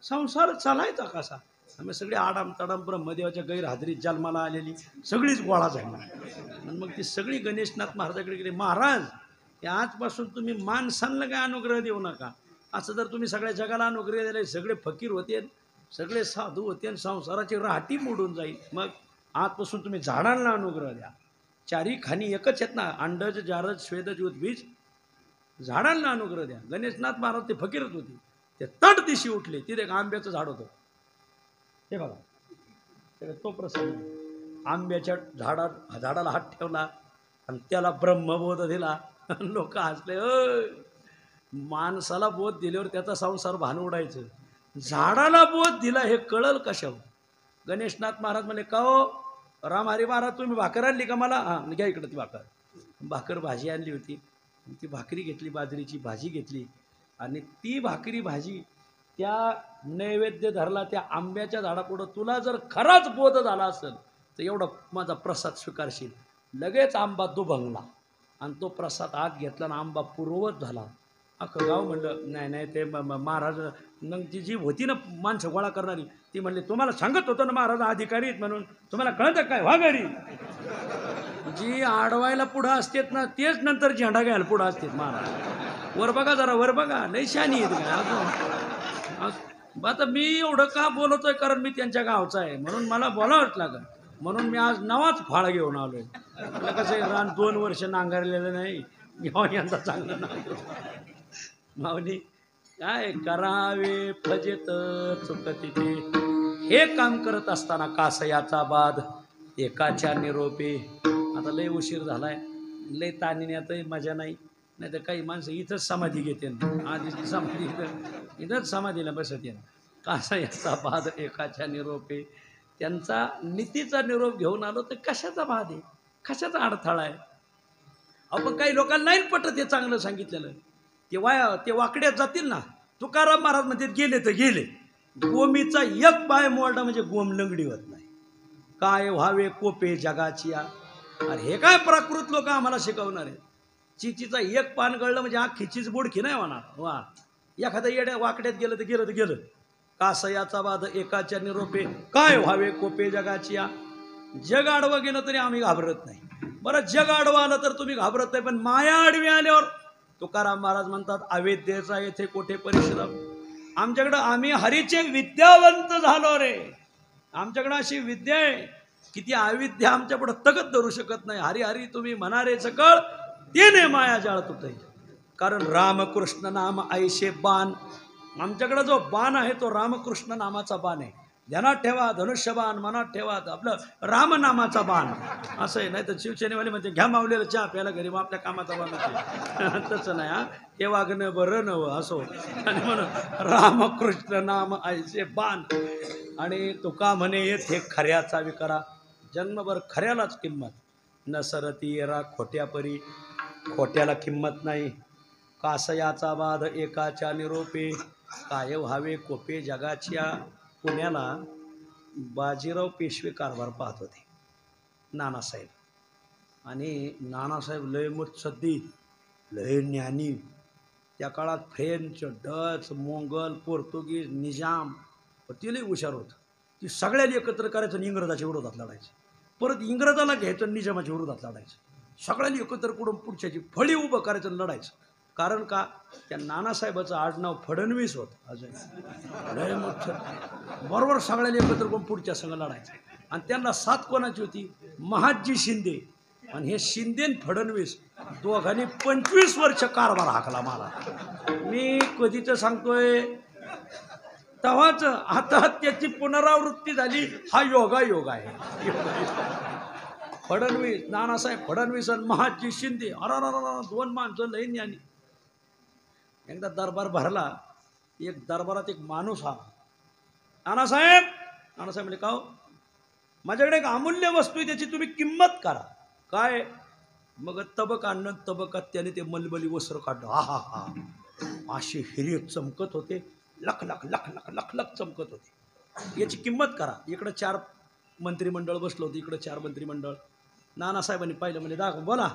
संसार चालायचा कसा. आम्ही सगळे आडाम तडाम ब्रह्मदेवाच्या गैरहजेरीत जन्माला आलेली सगळीच गोळा झाली. आणि मग ती सगळी गणेशनाथ महाराजाकडे गेली. महाराज आजपासून तुम्ही माणसांना काय अनुग्रह देऊ नका. असं जर तुम्ही सगळ्या जगाला अनुग्रह दिले, सगळे फकीर होते, सगळे साधू होते आणि संसाराची राहटी मोडून जाईल. मग आजपासून तुम्ही झाडांना अनुग्रह द्या. चारी खाणी एकच आहेत ना, अंडज जारज स्वेदज उद्बीज. झाडांना अनुग्रह द्या. गणेशनाथ महाराज ते फकीरच होते. ते तट दिशी उठले. तिथे एक आंब्याचं झाड होतं. हे बघा तो प्रसंग. आंब्याच्या झाडाला हात ठेवला आणि त्याला ब्रह्मबोध दिला. लोक हसले. माणसाला बोध दिल्यावर त्याचा संसार भान उडायचं, झाडाला बोध दिला हे कळल कशावर. गणेशनाथ महाराज म्हणे का हो राम हरी महाराज तुम्ही भाकर आणली का मला? हां घ्या इकडं ती भाकर भाजी आणली होती. ती भाकरी घेतली, बाजरीची भाजी घेतली आणि ती भाकरी भाजी त्या नैवेद्य धरला त्या आंब्याच्या झाडापुढं. तुला जर खराच बोध झाला असेल तर एवढा माझा प्रसाद स्वीकारशील. लगेच आंबा दुभंगला आणि तो प्रसाद आत घेतला आणि आंबा पूर्ववत झाला. अख्खं गाव म्हणलं नाही नाही ते महाराज मग ती जी होती ना माणसं गोळा करणारी ती म्हणली तुम्हाला सांगत होतं ना महाराज अधिकारी आहेत म्हणून, तुम्हाला कळतं काय व्हा घरी. जी आडवायला पुढं असतेत ना तेच नंतर झेंडा घ्यायला पुढं असतेत महाराज. वर बघा जरा वर बघा, लई शानी आहेत काय. आता मी एवढं का बोलतोय कारण मी त्यांच्या गावचा आहे म्हणून मला बोलावंच लागल. म्हणून मी आज नवाच फाळ घेऊन आलोय. आपलं कसं आहे रान 2 वर्ष नांगरलेलं नाही, यंदा चांगलं नांगर. माऊली काय करावे फजेत चुकती ते. हे काम करत असताना कासयाचा बाद एकाच्या निरोपे. आता लय उशीर झालाय, लय ताणीने मजा नाही. नाही तर काही माणसं इथंच समाधी घेते, आधीची समाधी इथंच समाधीला बसत येईल. कासयाचा बाद एकाच्या निरोपे. त्यांचा नीतीचा निरोप घेऊन आलो तर कशाचा बाद आहे, कशाचा अडथळा आहे. आपण काही लोकांना नाही पटत हे चांगलं सांगितलेलं. ते वाकड्यात जातील ना. तुकाराम महाराज म्हणते गेले तर गेले. गोमीचा एक पाय मोडला म्हणजे गोम लंगडी होत नाही. काय व्हावे कोपे जगाची. अरे हे काय प्राकृत लोक आम्हाला शिकवणार आहे. चिचीचा एक पान गळलं म्हणजे अख्खी चीच बुडकी नाही होणार. वा एखाद्या येड्या वाकड्यात गेलं तर गेलं. कासयाचा बाद एकाच्या निरोपे. काय व्हावे कोपे जगाची. जग आडवं गेलं तरी आम्ही घाबरत नाही. बरं जग आडवं आलं तर तुम्ही घाबरत नाही, पण माया आडवी आल्यावर तुकाराम महाराज म्हणतात अविद्येचा येथे कोठे परिश्रम. आमच्याकडं आम्ही हरीचे विद्यावंत झालो रे. आमच्याकडं अशी विद्या आहे की ती अविद्या आमच्या पुढे तगत धरू शकत नाही. हरी हरी तुम्ही म्हणारे सकळ तेने माया जाळत होते. कारण रामकृष्ण नाम ऐशे बाण. आमच्याकडं जो बाण आहे तो रामकृष्ण नामाचा बाण आहे. ध्यानात ठेवा, धनुष्यबाण मनात ठेवा, आपलं रामनामाचा बाण असं आहे. नाही तर शिवसेनेवाले म्हणते घ्या मावलेलं चहा प्यायला घरी, मग आपल्या कामाचा बाण होते. तसं नाही. हे वागणं बरं नवं असो. आणि म्हणून रामकृष्ण नाम ऐसे बाण. आणि तुका म्हणे येथे खऱ्याचा विकरा. जन्मभर खऱ्यालाच किंमत. न सरती येरा खोट्या परी. खोट्याला किंमत नाही. कासयाचा बाद एकाच्या निरोपे. काय व्हावे कोपे जगाच्या. पुण्याला बाजीराव पेशवे कारभार पाहत होते नानासाहेब. आणि नानासाहेब लय मुत्सद्दी, लय ज्ञानी. त्या काळात फ्रेंच, डच, मोंगल, पोर्तुगीज, निजाम ते लय हुशार होतं. ती सगळ्यांनी एकत्र करायचं आणि इंग्रजाच्या विरोधात लढायचं. परत इंग्रजाला घ्यायचं, निजामाच्या विरोधात लढायचं. सगळ्यांनी एकत्र करून पुढच्याची फळी उभं करायचं आणि लढायचं. कारण का त्या नानासाहेबाचं आडनाव फडणवीस होतं. अजून लय मोठं. बरोबर सगळ्यांनी एकत्र करून पुढच्या संघ लढायचं. आणि त्यांना साथ कोणाची होती? महादजी शिंदे. आणि हे शिंदे फडणवीस दोघांनी 25 वर्ष कारभार हाकला मला. मी कधीच सांगतोय तेव्हाच. आता त्याची पुनरावृत्ती झाली. हा योगा आहे. फडणवीस, नानासाहेब फडणवीस आणि महादजी शिंदे. अरा 2 माणसं लई ज्ञानी. एकदा दरबार भरला. एक दरबारात एक माणूस हा. नानासाहेब म्हणजे का हो? माझ्याकडे एक अमूल्य वस्तू आहे, त्याची तुम्ही किंमत करा. काय? मग तबक आणलं. तबकात त्याने ते मलमली वस्त्र काढलं. हा असे हिरे चमकत होते. लख लख लख लख लख लख चमकत होते. याची किंमत करा. इकडं 4 मंत्रिमंडळ बसलं होतं, इकडं 4 मंत्रिमंडळ. नानासाहेबांनी पाहिलं. म्हणजे दाखव बोला.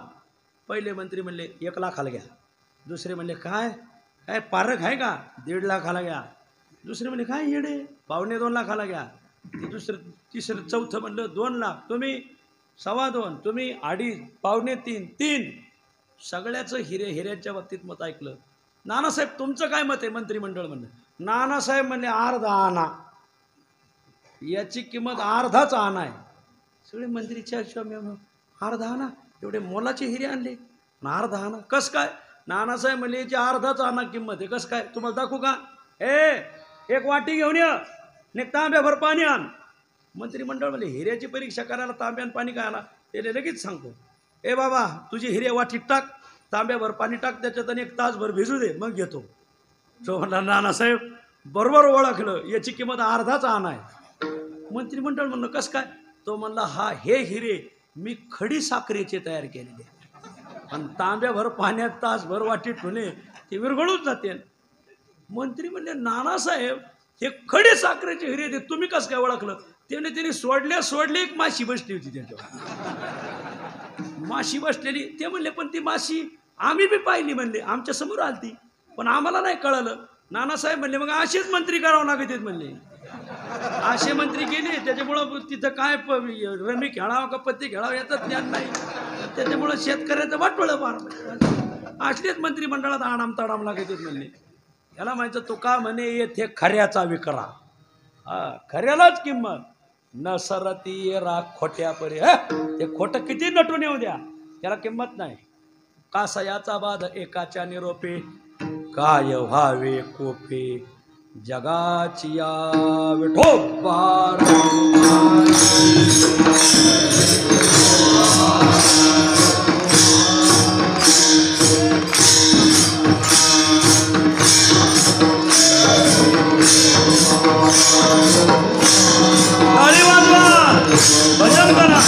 पहिले मंत्री म्हणले 1 लाखाला घ्या. दुसरे म्हणले काय पारख आहे का? 1.5 लाखाला घ्या. दुसरे म्हणले काय येडे 2.25 लाखाला घ्या. तिसरं चौथं म्हणलं 2 लाख. तुम्ही 2.25, तुम्ही 2.5, 2.25, 3. सगळ्याचं हिऱ्यांच्या बाबतीत मत ऐकलं. नानासाहेब तुमचं काय मत आहे? मंत्रिमंडळ म्हणलं. नानासाहेब म्हणले अर्धा आणा. याची किंमत अर्धाच आणा आहे. सगळे मंत्री चर्चा अर्धा आणा. एवढे मोलाचे हिरे आणले अर्धा आणा. कस काय? नानासाहेब म्हणले याची अर्धाच आणा किंमत आहे. कसं काय? तुम्हाला दाखवू का? एक वाटी घेऊन ये, तांब्याभर पाणी आण. मंत्रिमंडळ म्हणले हिऱ्याची परीक्षा करायला तांब्यान पाणी काय आला? त्याने लगेच सांगतो बाबा तुझी हिरे वाटीत टाक, तांब्याभर पाणी टाक, त्याच्यात आणि 1 तासभर भिजू दे, मग घेतो. तो म्हणला नानासाहेब बरोबर ओळखलं, याची किंमत अर्धाच आणा आहे. मंत्रिमंडळ म्हणलं कसं काय? तो म्हणला हा हे हिरे मी खडी साखरेचे तयार केलेले आणि तांब्याभर पाण्यात तासभर वाटी ठेवले ते विरघळून जाते. मंत्री म्हणले नानासाहेब हे खडे साखरेचे हिरे ते तुम्ही कसं काय ओळखलं? त्याने सोडले एक माशी बसली होती त्याच्यावर. माशी बसलेली ते म्हणले पण ती माशी आम्ही बी पाहिली म्हणले आमच्या समोर आलती पण आम्हाला नाही कळलं. नानासाहेब म्हणले मग असेच मंत्री करावं लागत आहेत म्हणले. असे मंत्री गेले त्याच्यामुळं तिथं काय रमी खेळावं का पत्ती खेळावं याचं ज्ञान नाही. त्याच्यामुळं शेतकऱ्याचं वाटोळं फार. असलेच मंत्रिमंडळात आडाम ताडाम लागत आहेत म्हणले. याला माहिती तो का म्हणे येथे खऱ्याचा विकरा. खऱ्यालाच किंमत न सरती राग खोट्या परी. ते खोटं किती नटून येऊ द्या त्याला किंमत नाही. कासयाचा बाध एकाच्या निरोपे काय व्हावे कोपे जगाची या विठोबा. भजन करा.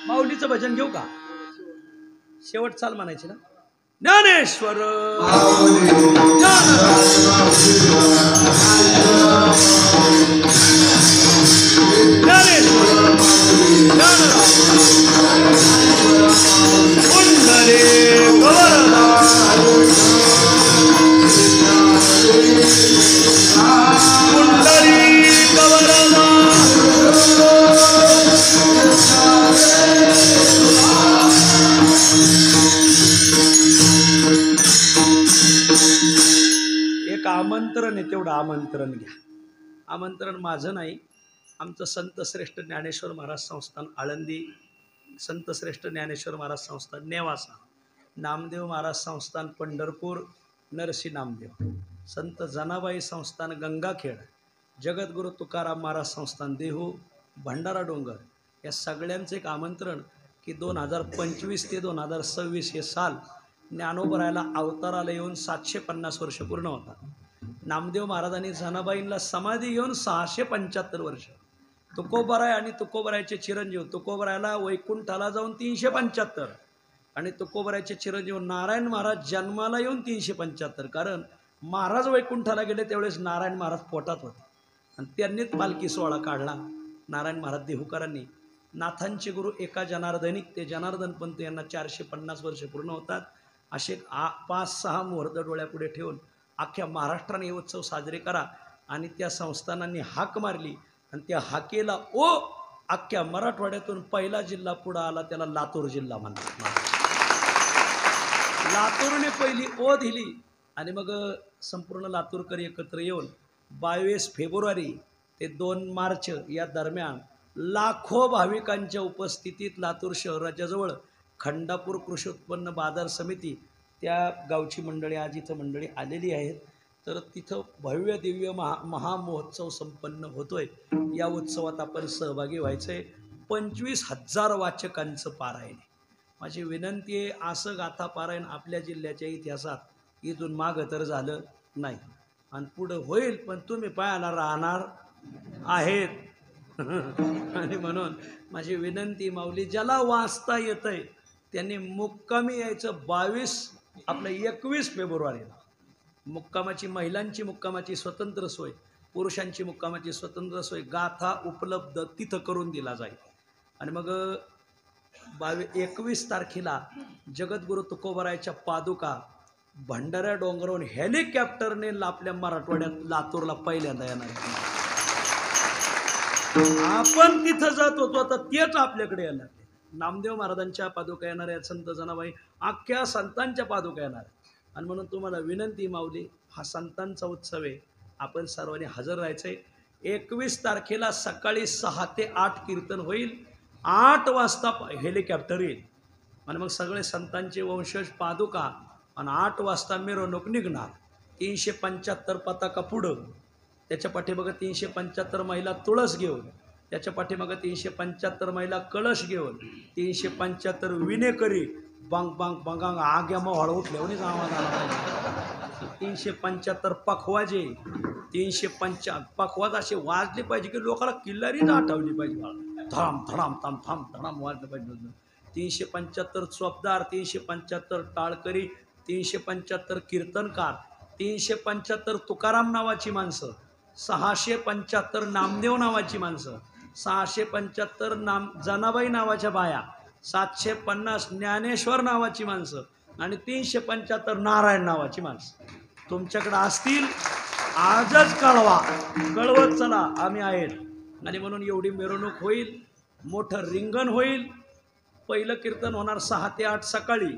माऊलीचं भजन घेऊ का? शेवट चाल म्हणायची ना. ज्ञानेश्वर आमंत्रण आहे तेवढं आमंत्रण घ्या. आमंत्रण माझं नाही, आमचं संत श्रेष्ठ ज्ञानेश्वर महाराज संस्थान आळंदी, संत श्रेष्ठ ज्ञानेश्वर महाराज संस्थान नेवासा, नामदेव महाराज संस्थान पंढरपूर नरसी नामदेव, संत जनाबाई संस्थान गंगाखेड, जगद्गुरु तुकाराम महाराज संस्थान देहू भंडारा डोंगर, या सगळ्यांचं एक आमंत्रण की 2025 ते 2026 हे साल ज्ञानोबरायला अवताराला येऊन 750 वर्ष पूर्ण होतात. नामदेव महाराजांनी जनाबाईंना समाधी घेऊन 675 वर्ष, तुकोबराय आणि तुकोबरायचे चिरंजीव तुकोबरायला वैकुंठाला जाऊन 375 आणि तुकोबरायचे चिरंजीव नारायण महाराज जन्माला येऊन 375. कारण महाराज वैकुंठाला गेले त्यावेळेस नारायण महाराज पोटात होते आणि त्यांनीच पालखी सोहळा काढला. नारायण महाराज देहूकरांनी नाथांचे गुरु एका जनार्दनिक ते जनार्दन पंत यांना 450 वर्ष पूर्ण होतात. असे 5-6 मुहूर्त डोळ्यापुढे ठेवून अख्ख्या महाराष्ट्राने हे उत्सव साजरे करा. आणि त्या संस्थानांनी हाक मारली आणि त्या हाकेला अख्ख्या मराठवाड्यातून पहिला जिल्हा पुढे आला, त्याला लातूर जिल्हा म्हणतात. लातूरने पहिली दिली आणि मग संपूर्ण लातूरकर एकत्र येऊन 22 फेब्रुवारी ते 2 मार्च या दरम्यान लाखो भाविकांच्या उपस्थितीत लातूर शहराच्या खंडापूर कृषी उत्पन्न बाजार समिती त्या गावची मंडळी आज इथं मंडळी आलेली आहेत. तर तिथं भव्य दिव्य महामहोत्सव संपन्न होतोय. या उत्सवात आपण सहभागी व्हायचंय. 25,000 वाचकांचं पारायण. माझी विनंती आहे, असं गाथा पारायण आपल्या जिल्ह्याच्या इतिहासात इथून मागं तर झालं नाही आणि पुढं होईल, पण तुम्ही पायाला राहणार आहेत. आणि म्हणून माझी विनंती, माऊली ज्याला वाचता येतंय त्यांनी मुक्कामी यायचं. 21 फेब्रुवारीला मुक्कामाची, महिलांची मुक्कामाची स्वतंत्र सोय, पुरुषांची मुक्कामाची स्वतंत्र सोय, गाथा उपलब्ध तिथं करून दिला जाईल. आणि मग 21 तारखेला जगद्गुरु तुकोबरायच्या पादुका भंडारा डोंगरावरून हेलिकॉप्टरने आपल्या मराठवाड्यात लातूरला पहिल्यांदा येणार. आपण तिथं जात होतो, आता तेच आपल्याकडे येणार. नामदेव महाराजांच्या पादुका येणार आहेत, संत जनाबाई अख्ख्या संतांच्या पादुका येणार आहेत. आणि म्हणून तुम्हाला विनंती माऊली, हा संतांचा उत्सव आहे, आपण सर्वांनी हजर राहायचं आहे. 21 तारखेला सकाळी 6 ते 8 कीर्तन होईल. 8 वाजता हेलिकॉप्टर येईल आणि मग सगळे संतांचे वंशज पादुका आणि 8 वाजता मिरवणूक निघणार. 375 पताका पुढं, त्याच्या पाठीमागं 375 महिला तुळस घेऊन, त्याच्या पाठीमागं 375 महिला कळश घेऊन, 375 विनेकरी बांग बांग बांगांग आग्या मोहळ उठल्यावरच आवाज आला पाहिजे. 375 पखवाजे, 375 पखवाज असे वाजले पाहिजे की लोकांना किल्लारीच आठवली पाहिजे. धडाम धडाम थांब थांब धडाम वाजलं पाहिजे. 375 चोपदार, 375 टाळकरी, 375 कीर्तनकार, 375 तुकाराम नावाची माणसं, 675 नामदेव नावाची माणसं, 675 जनाबाई नावाच्या बाया, 750 ज्ञानेश्वर नावाची माणसं आणि 375 नारायण नावाची माणसं तुमच्याकडे असतील. आजच कळवा, कळवत चला आम्ही आहेत. आणि म्हणून एवढी मिरवणूक होईल, मोठं रिंगण होईल. पहिलं कीर्तन होणार 6 ते 8 सकाळी,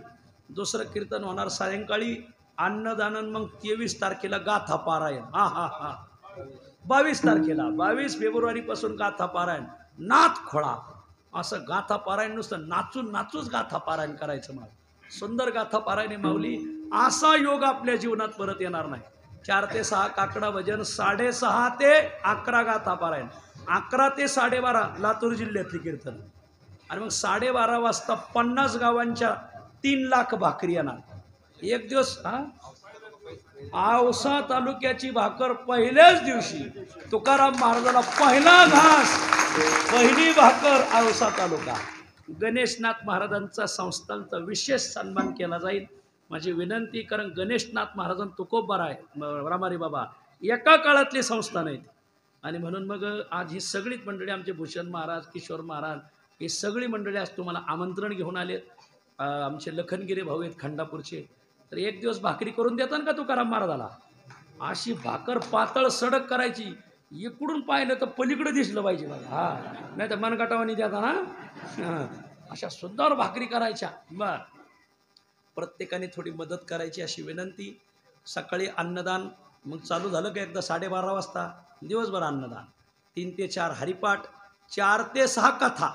दुसरं कीर्तन होणार सायंकाळी, अन्नदानन मग 23 तारखेला गाथा पारायण. हा हा हा 22 तारखेला, 22 फेब्रुवारीपासून गाथा पारायण, नाथ खोळा असं गाथा पारायण, नुसतं नाचून नाचूच गाथा पारायण करायचं. मला सुंदर गाथा पारायण माऊली, असा योग आपल्या जीवनात परत येणार नाही. 4 ते 6 काकडा भजन, 6:30 ते 11 गाथा पारायण, 11 ते 12:30 लातूर जिल्ह्यातली कीर्तन आणि मग 12:30 वाजता 50 गावांच्या 3 लाख भाकरी येणार. एक दिवस औसा तालुक्याची भाकर पहिल्याच दिवशी तुकाराम महाराजाला पहिला घास, पहिली भाकर औसा तालुका. गणेशनाथ महाराजांचा संस्थांचा विशेष सन्मान केला जाईल. माझी विनंती, कारण गणेशनाथ महाराजां तुकोबार आहे, रामारी बाबा एका काळातले संस्थान आहेत. आणि म्हणून मग आज ही सगळीच मंडळी, आमचे भूषण महाराज, किशोर महाराज, ही सगळी मंडळी आज तुम्हाला आमंत्रण घेऊन आलेत. आमचे लखनगिरी भाऊ आहेत खंडापूरचे, तर एक दिवस भाकरी करून देतात का तुकाराम महाराजाला? अशी भाकर पातळ सडक करायची, इकडून पाहिलं तर पलीकडे दिसलं पाहिजे बघा. हा, नाही तर मनगटावानी देता ना, अशा सुंदर भाकरी करायच्या. बर, प्रत्येकाने थोडी मदत करायची अशी विनंती. सकाळी अन्नदान मग चालू झालं की एकदा 12:30 वाजता दिवसभर अन्नदान, 3 ते 4 हरिपाठ, 4 ते 6 कथा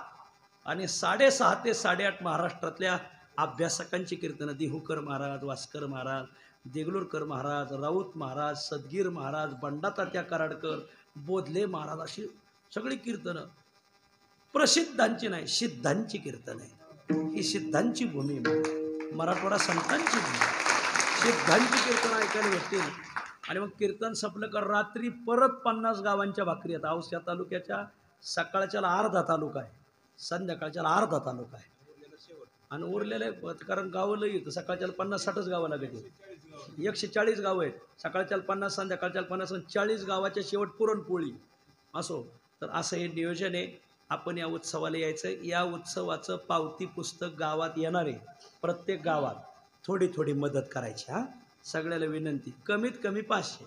आणि 6:30 ते 8:30 महाराष्ट्रातल्या अभ्यासकांची कीर्तनं. देहूकर महाराज, वास्कर महाराज, देगलूरकर महाराज, राऊत महाराज, सदगीर महाराज, बंडातात्या कराडकर, बोधले महाराज, अशी सगळी कीर्तनं. प्रसिद्धांची नाही, सिद्धांची कीर्तन आहे. ही सिद्धांची भूमी, मराठवाडा संतांची भूमी, सिद्धांची कीर्तन ऐकायला भेटतील. आणि मग कीर्तन संपलं का रात्री परत 50 गावांच्या भाकरी आहेत. औसा तालुक्याच्या सकाळच्याला अर्धा तालुका आहे, संध्याकाळच्याला अर्धा तालुका आहे आणि उरलेले, कारण गावं लई येतं. सकाळच्याला 50-60 गावं लागते, 140 गावं आहेत. सकाळच्याला 50, संध्याकाळच्याला 50, 40 गावाच्या शेवट पुरणपोळी असो. तर असं हे नियोजन आहे. आपण या उत्सवाला यायचं. या उत्सवाचं पावती पुस्तक गावात येणार आहे. प्रत्येक गावात थोडी थोडी मदत करायची. हां, सगळ्याला विनंती, कमीत कमी 500,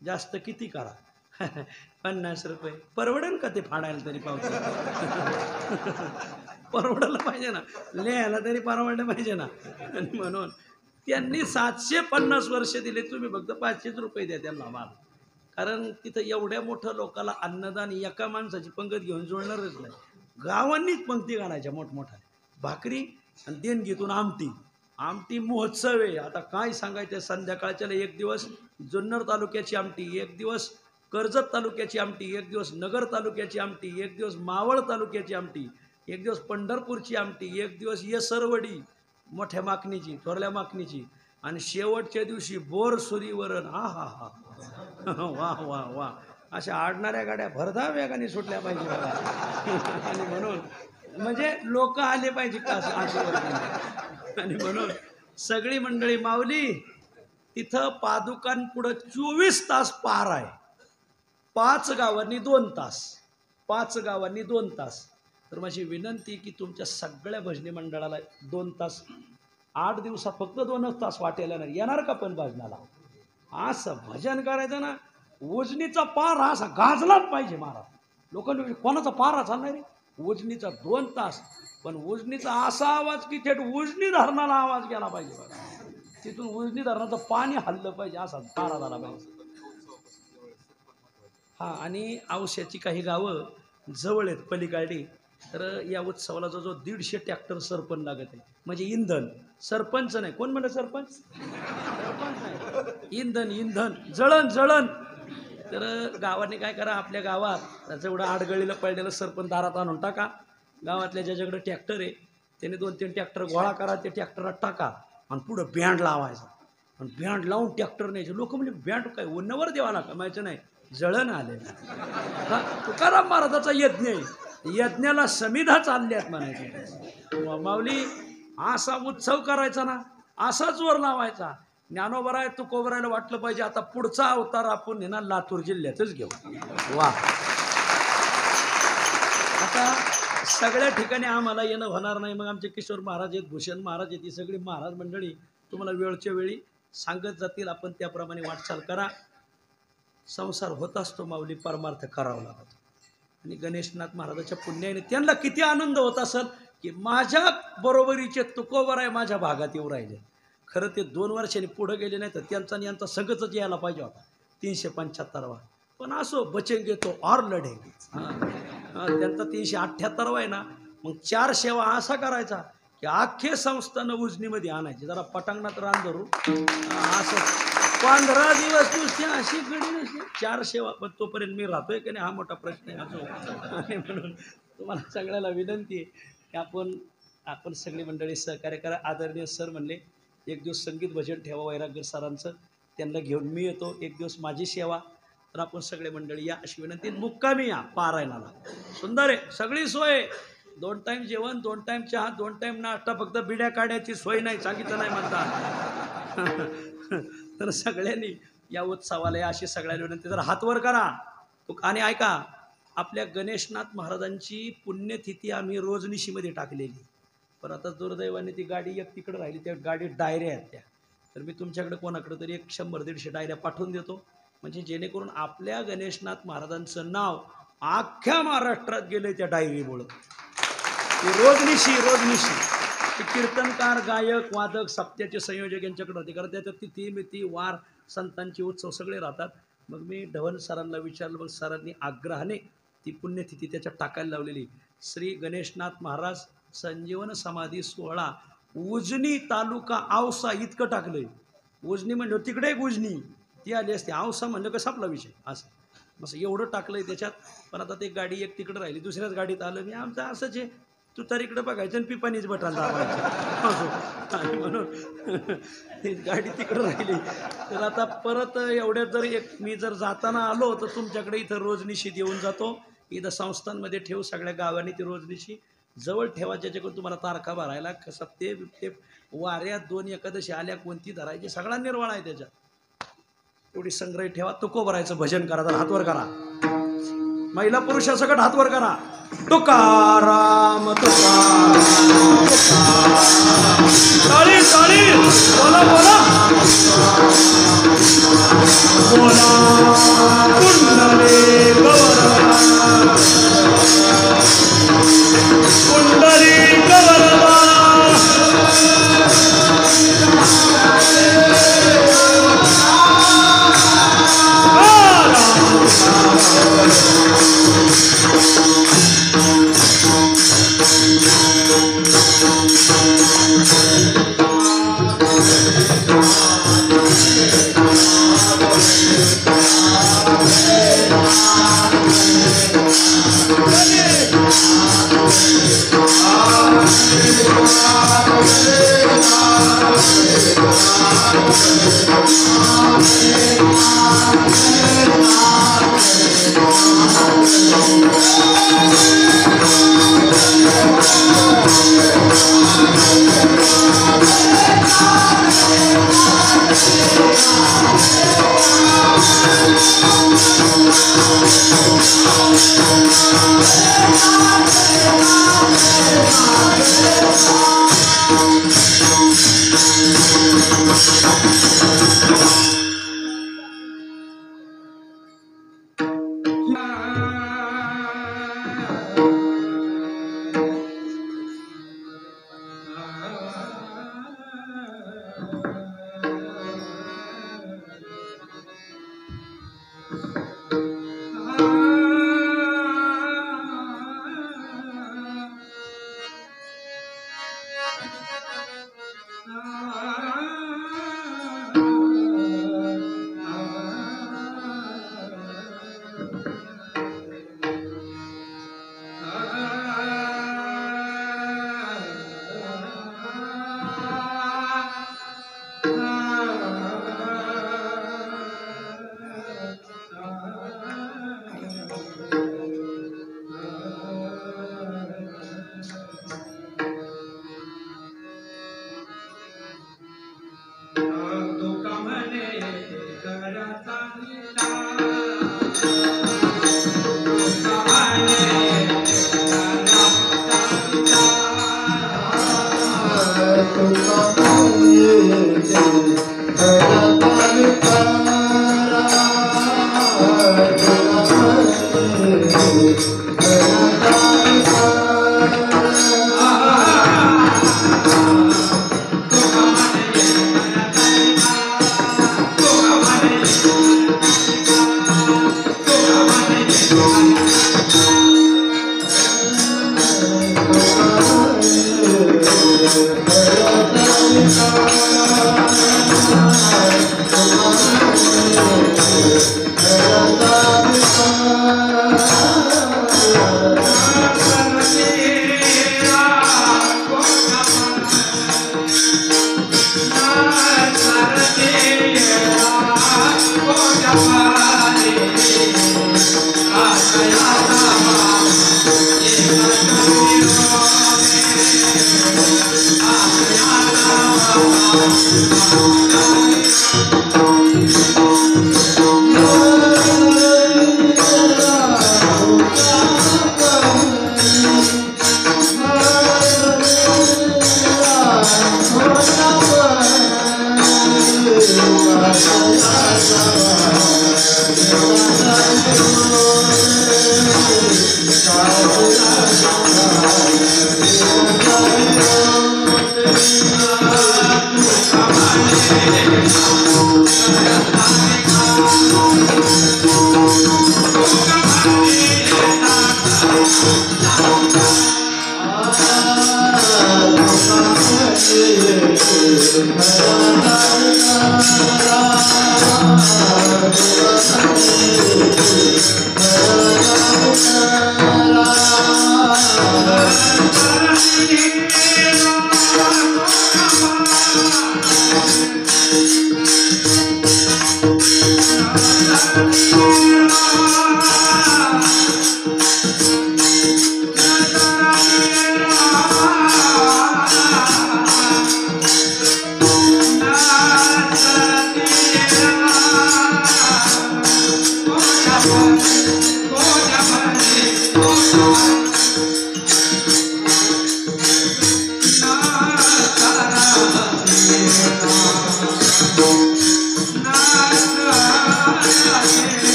जास्त किती करा, 50 रुपये परवडेल का ते फाडायला तरी पावती? परवडायला पाहिजे ना, लिहायला तरी परवडलं पाहिजे ना. आणि म्हणून त्यांनी 750 वर्ष दिले, तुम्ही फक्त 500 रुपये द्या त्यांना माल. कारण तिथं एवढ्या मोठं लोकाला अन्नदान एका माणसाची पंगत घेऊन जोडणारच नाही. गावांनीच पंक्ती घालायच्या मोठमोठ्या, भाकरी आणि देणगीतून आमटी. आमटी महोत्सव आहे. आता काय सांगायचं, संध्याकाळच्याला एक दिवस जुन्नर तालुक्याची आमटी, एक दिवस कर्जत तालुक्याची आमटी, एक दिवस नगर तालुक्याची आमटी, एक दिवस मावळ तालुक्याची आमटी, एक दिवस पंढरपूरची आमटी, एक दिवस येसरवडी मोठ्या माकणीची, थोरल्या माकणीची, आणि शेवटच्या दिवशी बोरसुरी वरण. हा हा हा वा वा वा, अशा आडणाऱ्या गाड्या भरधा वेगाने सुटल्या पाहिजे बघा. आणि म्हणून म्हणजे लोक आले पाहिजे का असं. आणि म्हणून सगळी मंडळी माऊली तिथं पादुकांपुढं 24 तास पार आहे. 5 गावांनी 2 तास, 5 गावांनी 2 तास. तर माझी विनंती की तुमच्या सगळ्या भजनी मंडळाला 2 तास, 8 दिवसात फक्त 2च तास वाटेला नाही येणार का पण भजनाला? असं भजन करायचं ना, उजनीचा पार असा गाजलाच पाहिजे महाराज. लोकांनी कोणाचा पार चालणार रे, उजनीचा 2 तास, पण उजनीचा असा आवाज की थेट उजनी धरणाला आवाज गेला पाहिजे बघा. तिथून उजनी धरणाचं पाणी हल्लं पाहिजे असा पारा झाला पाहिजे. हा, आणि औश्याची काही गावं जवळ आहेत पलीकडे, तर या उत्सवाला जो 150 ट्रॅक्टर सरपंच लागत आहे. म्हणजे इंधन, सरपंच नाही. कोण म्हणलं सरपंच? सरपंच नाही, इंधन जळण. तर गावाने काय करा, आपल्या गावात जेवढं आडगळीला पडलेलं सरपंच दारात आणून टाका. गावातल्या ज्याच्याकडे ट्रॅक्टर आहे त्याने 2-3 ट्रॅक्टर गोळा करा, ते ट्रॅक्टरात टाका आणि पुढं बँड लावायचा. आणि बँड लावून ट्रॅक्टर न्यायचे. लोक म्हणजे बँड काय उन्हावर देवाला कमायचं नाही, जळण आले. तुकाराम महाराजाचा यज्ञ आहे, यज्ञाला समिधा चालल्यात म्हणायचे. माऊली असा उत्सव करायचा ना, असा जोर लावायचा. ज्ञानोबराय तुकोबरायला वाटलं पाहिजे आता पुढचा अवतार आपण ना लातूर जिल्ह्यातच घेऊ. वा, आता सगळ्या ठिकाणी आम्हाला येणं होणार नाही. मग आमचे किशोर महाराज आहेत, भूषण महाराज आहेत, ही सगळी महाराज मंडळी तुम्हाला वेळच्या वेळी सांगत जातील. आपण त्याप्रमाणे वाटचाल करा. संसार होत असतो माऊली, परमार्थ करावा लागतो. आणि गणेशनाथ महाराजाच्या पुण्याने त्यांना किती आनंद होत असेल की माझ्या बरोबरीचे तुकोबराय माझ्या भागात येऊ राहिले. खरं ते 2 वर्षांनी पुढे गेले नाही तर त्यांचा आणि यांचा संघच यायला पाहिजे होता 375वा. पण असो, बचेंगे तो और लढेंगे. त्यांचा 378वा आहे ना. मग 4 सेवा असा करायचा की अख्खे संस्थानं उजनीमध्ये आणायची. जरा पटांगणात रान धरू असं 15 दिवस नुसती अशी गडी नसते 4 सेवा. पण तोपर्यंत मी राहतोय की नाही हा मोठा प्रश्न आहे. असो, आणि म्हणून तुम्हाला सगळ्याला विनंती आहे की आपण सगळी मंडळी सहकार्य करा. आदरणीय सर म्हणले एक दिवस संगीत भजन ठेवा वैराग्य सरांचं, त्यांना घेऊन मी येतो. एक दिवस माझी सेवा. तर आपण सगळे मंडळी या अशी विनंती. मुक्कामी या पारायणाला, सुंदर आहे सगळी सोय. 2 टाईम जेवण, 2 टाईम चहा, 2 टाईम नाश्ता. फक्त बिड्या काढ्याची सोय नाही, सांगितलं नाही म्हणतात. तर सगळ्यांनी या उत्सवाला या अशी सगळ्यांनी विनंती. जर हातवर करा. आणि ऐका, आपल्या गणेशनाथ महाराजांची पुण्यतिथी आम्ही रोजनिशीमध्ये टाकलेली. पण आता दुर्दैवाने ती गाडी एक तिकडे राहिली. त्या गाडीत डायऱ्या आहेत त्या. तर मी तुमच्याकडे कोणाकडे तरी 100-150 डायऱ्या पाठवून देतो. म्हणजे जेणेकरून आपल्या गणेशनाथ महाराजांचं नाव अख्ख्या महाराष्ट्रात गेलं त्या डायरीमुळं. रोजनिशी ते कीर्तनकार, गायक, वादक, सप्त्याचे संयोजक यांच्याकडे होते. कारण त्याच्यात तिथी मिती वार संतांचे उत्सव सगळे राहतात. मग मी ढवण सरांना विचारलं. मग सरांनी आग्रहाने ती पुण्यतिथी त्याच्यात टाकायला लावलेली. श्री गणेशनाथ महाराज संजीवन समाधी सोहळा उजनी तालुका औसा इतकं टाकलंय. उजनी म्हणलं तिकडे एक उजनी ती आली असते, औसा म्हणलं कसं आपला विषय असं. मग एवढं टाकलंय त्याच्यात. पण आता ते गाडी एक तिकडे राहिली, दुसऱ्याच गाडीत आलं. मी आमचं असंच आहे, तू तर इकडे बघायचं आणि पिपाणीच बटन दाबायचं. आणि म्हणून ही गाडी तिकडे राहिली. तर आता परत एवढ्यात जर मी जर जाताना आलो तर तुमच्याकडे इथं रोजनिशी देऊन जातो. इथं संस्थांमध्ये ठेवू, सगळ्या गावांनी ती रोजनिशी जवळ ठेवा, ज्याच्याकडून तुम्हाला तारखा भरायला कसं ते वाऱ्यात 2 एकादशी आल्या कोणती धरायची सगळा निर्वाळ आहे त्याच्यात. एवढी संग्रह ठेवा. तुकोबरायचं भजन करा. तर हातवर करा. महिला पुरुषासकट हातवर करा. तुकाराम तुकाराम ताळी ताळी बोला बोला बोला कुंडली गवरदा कुंडली गवरदा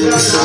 Hallelujah.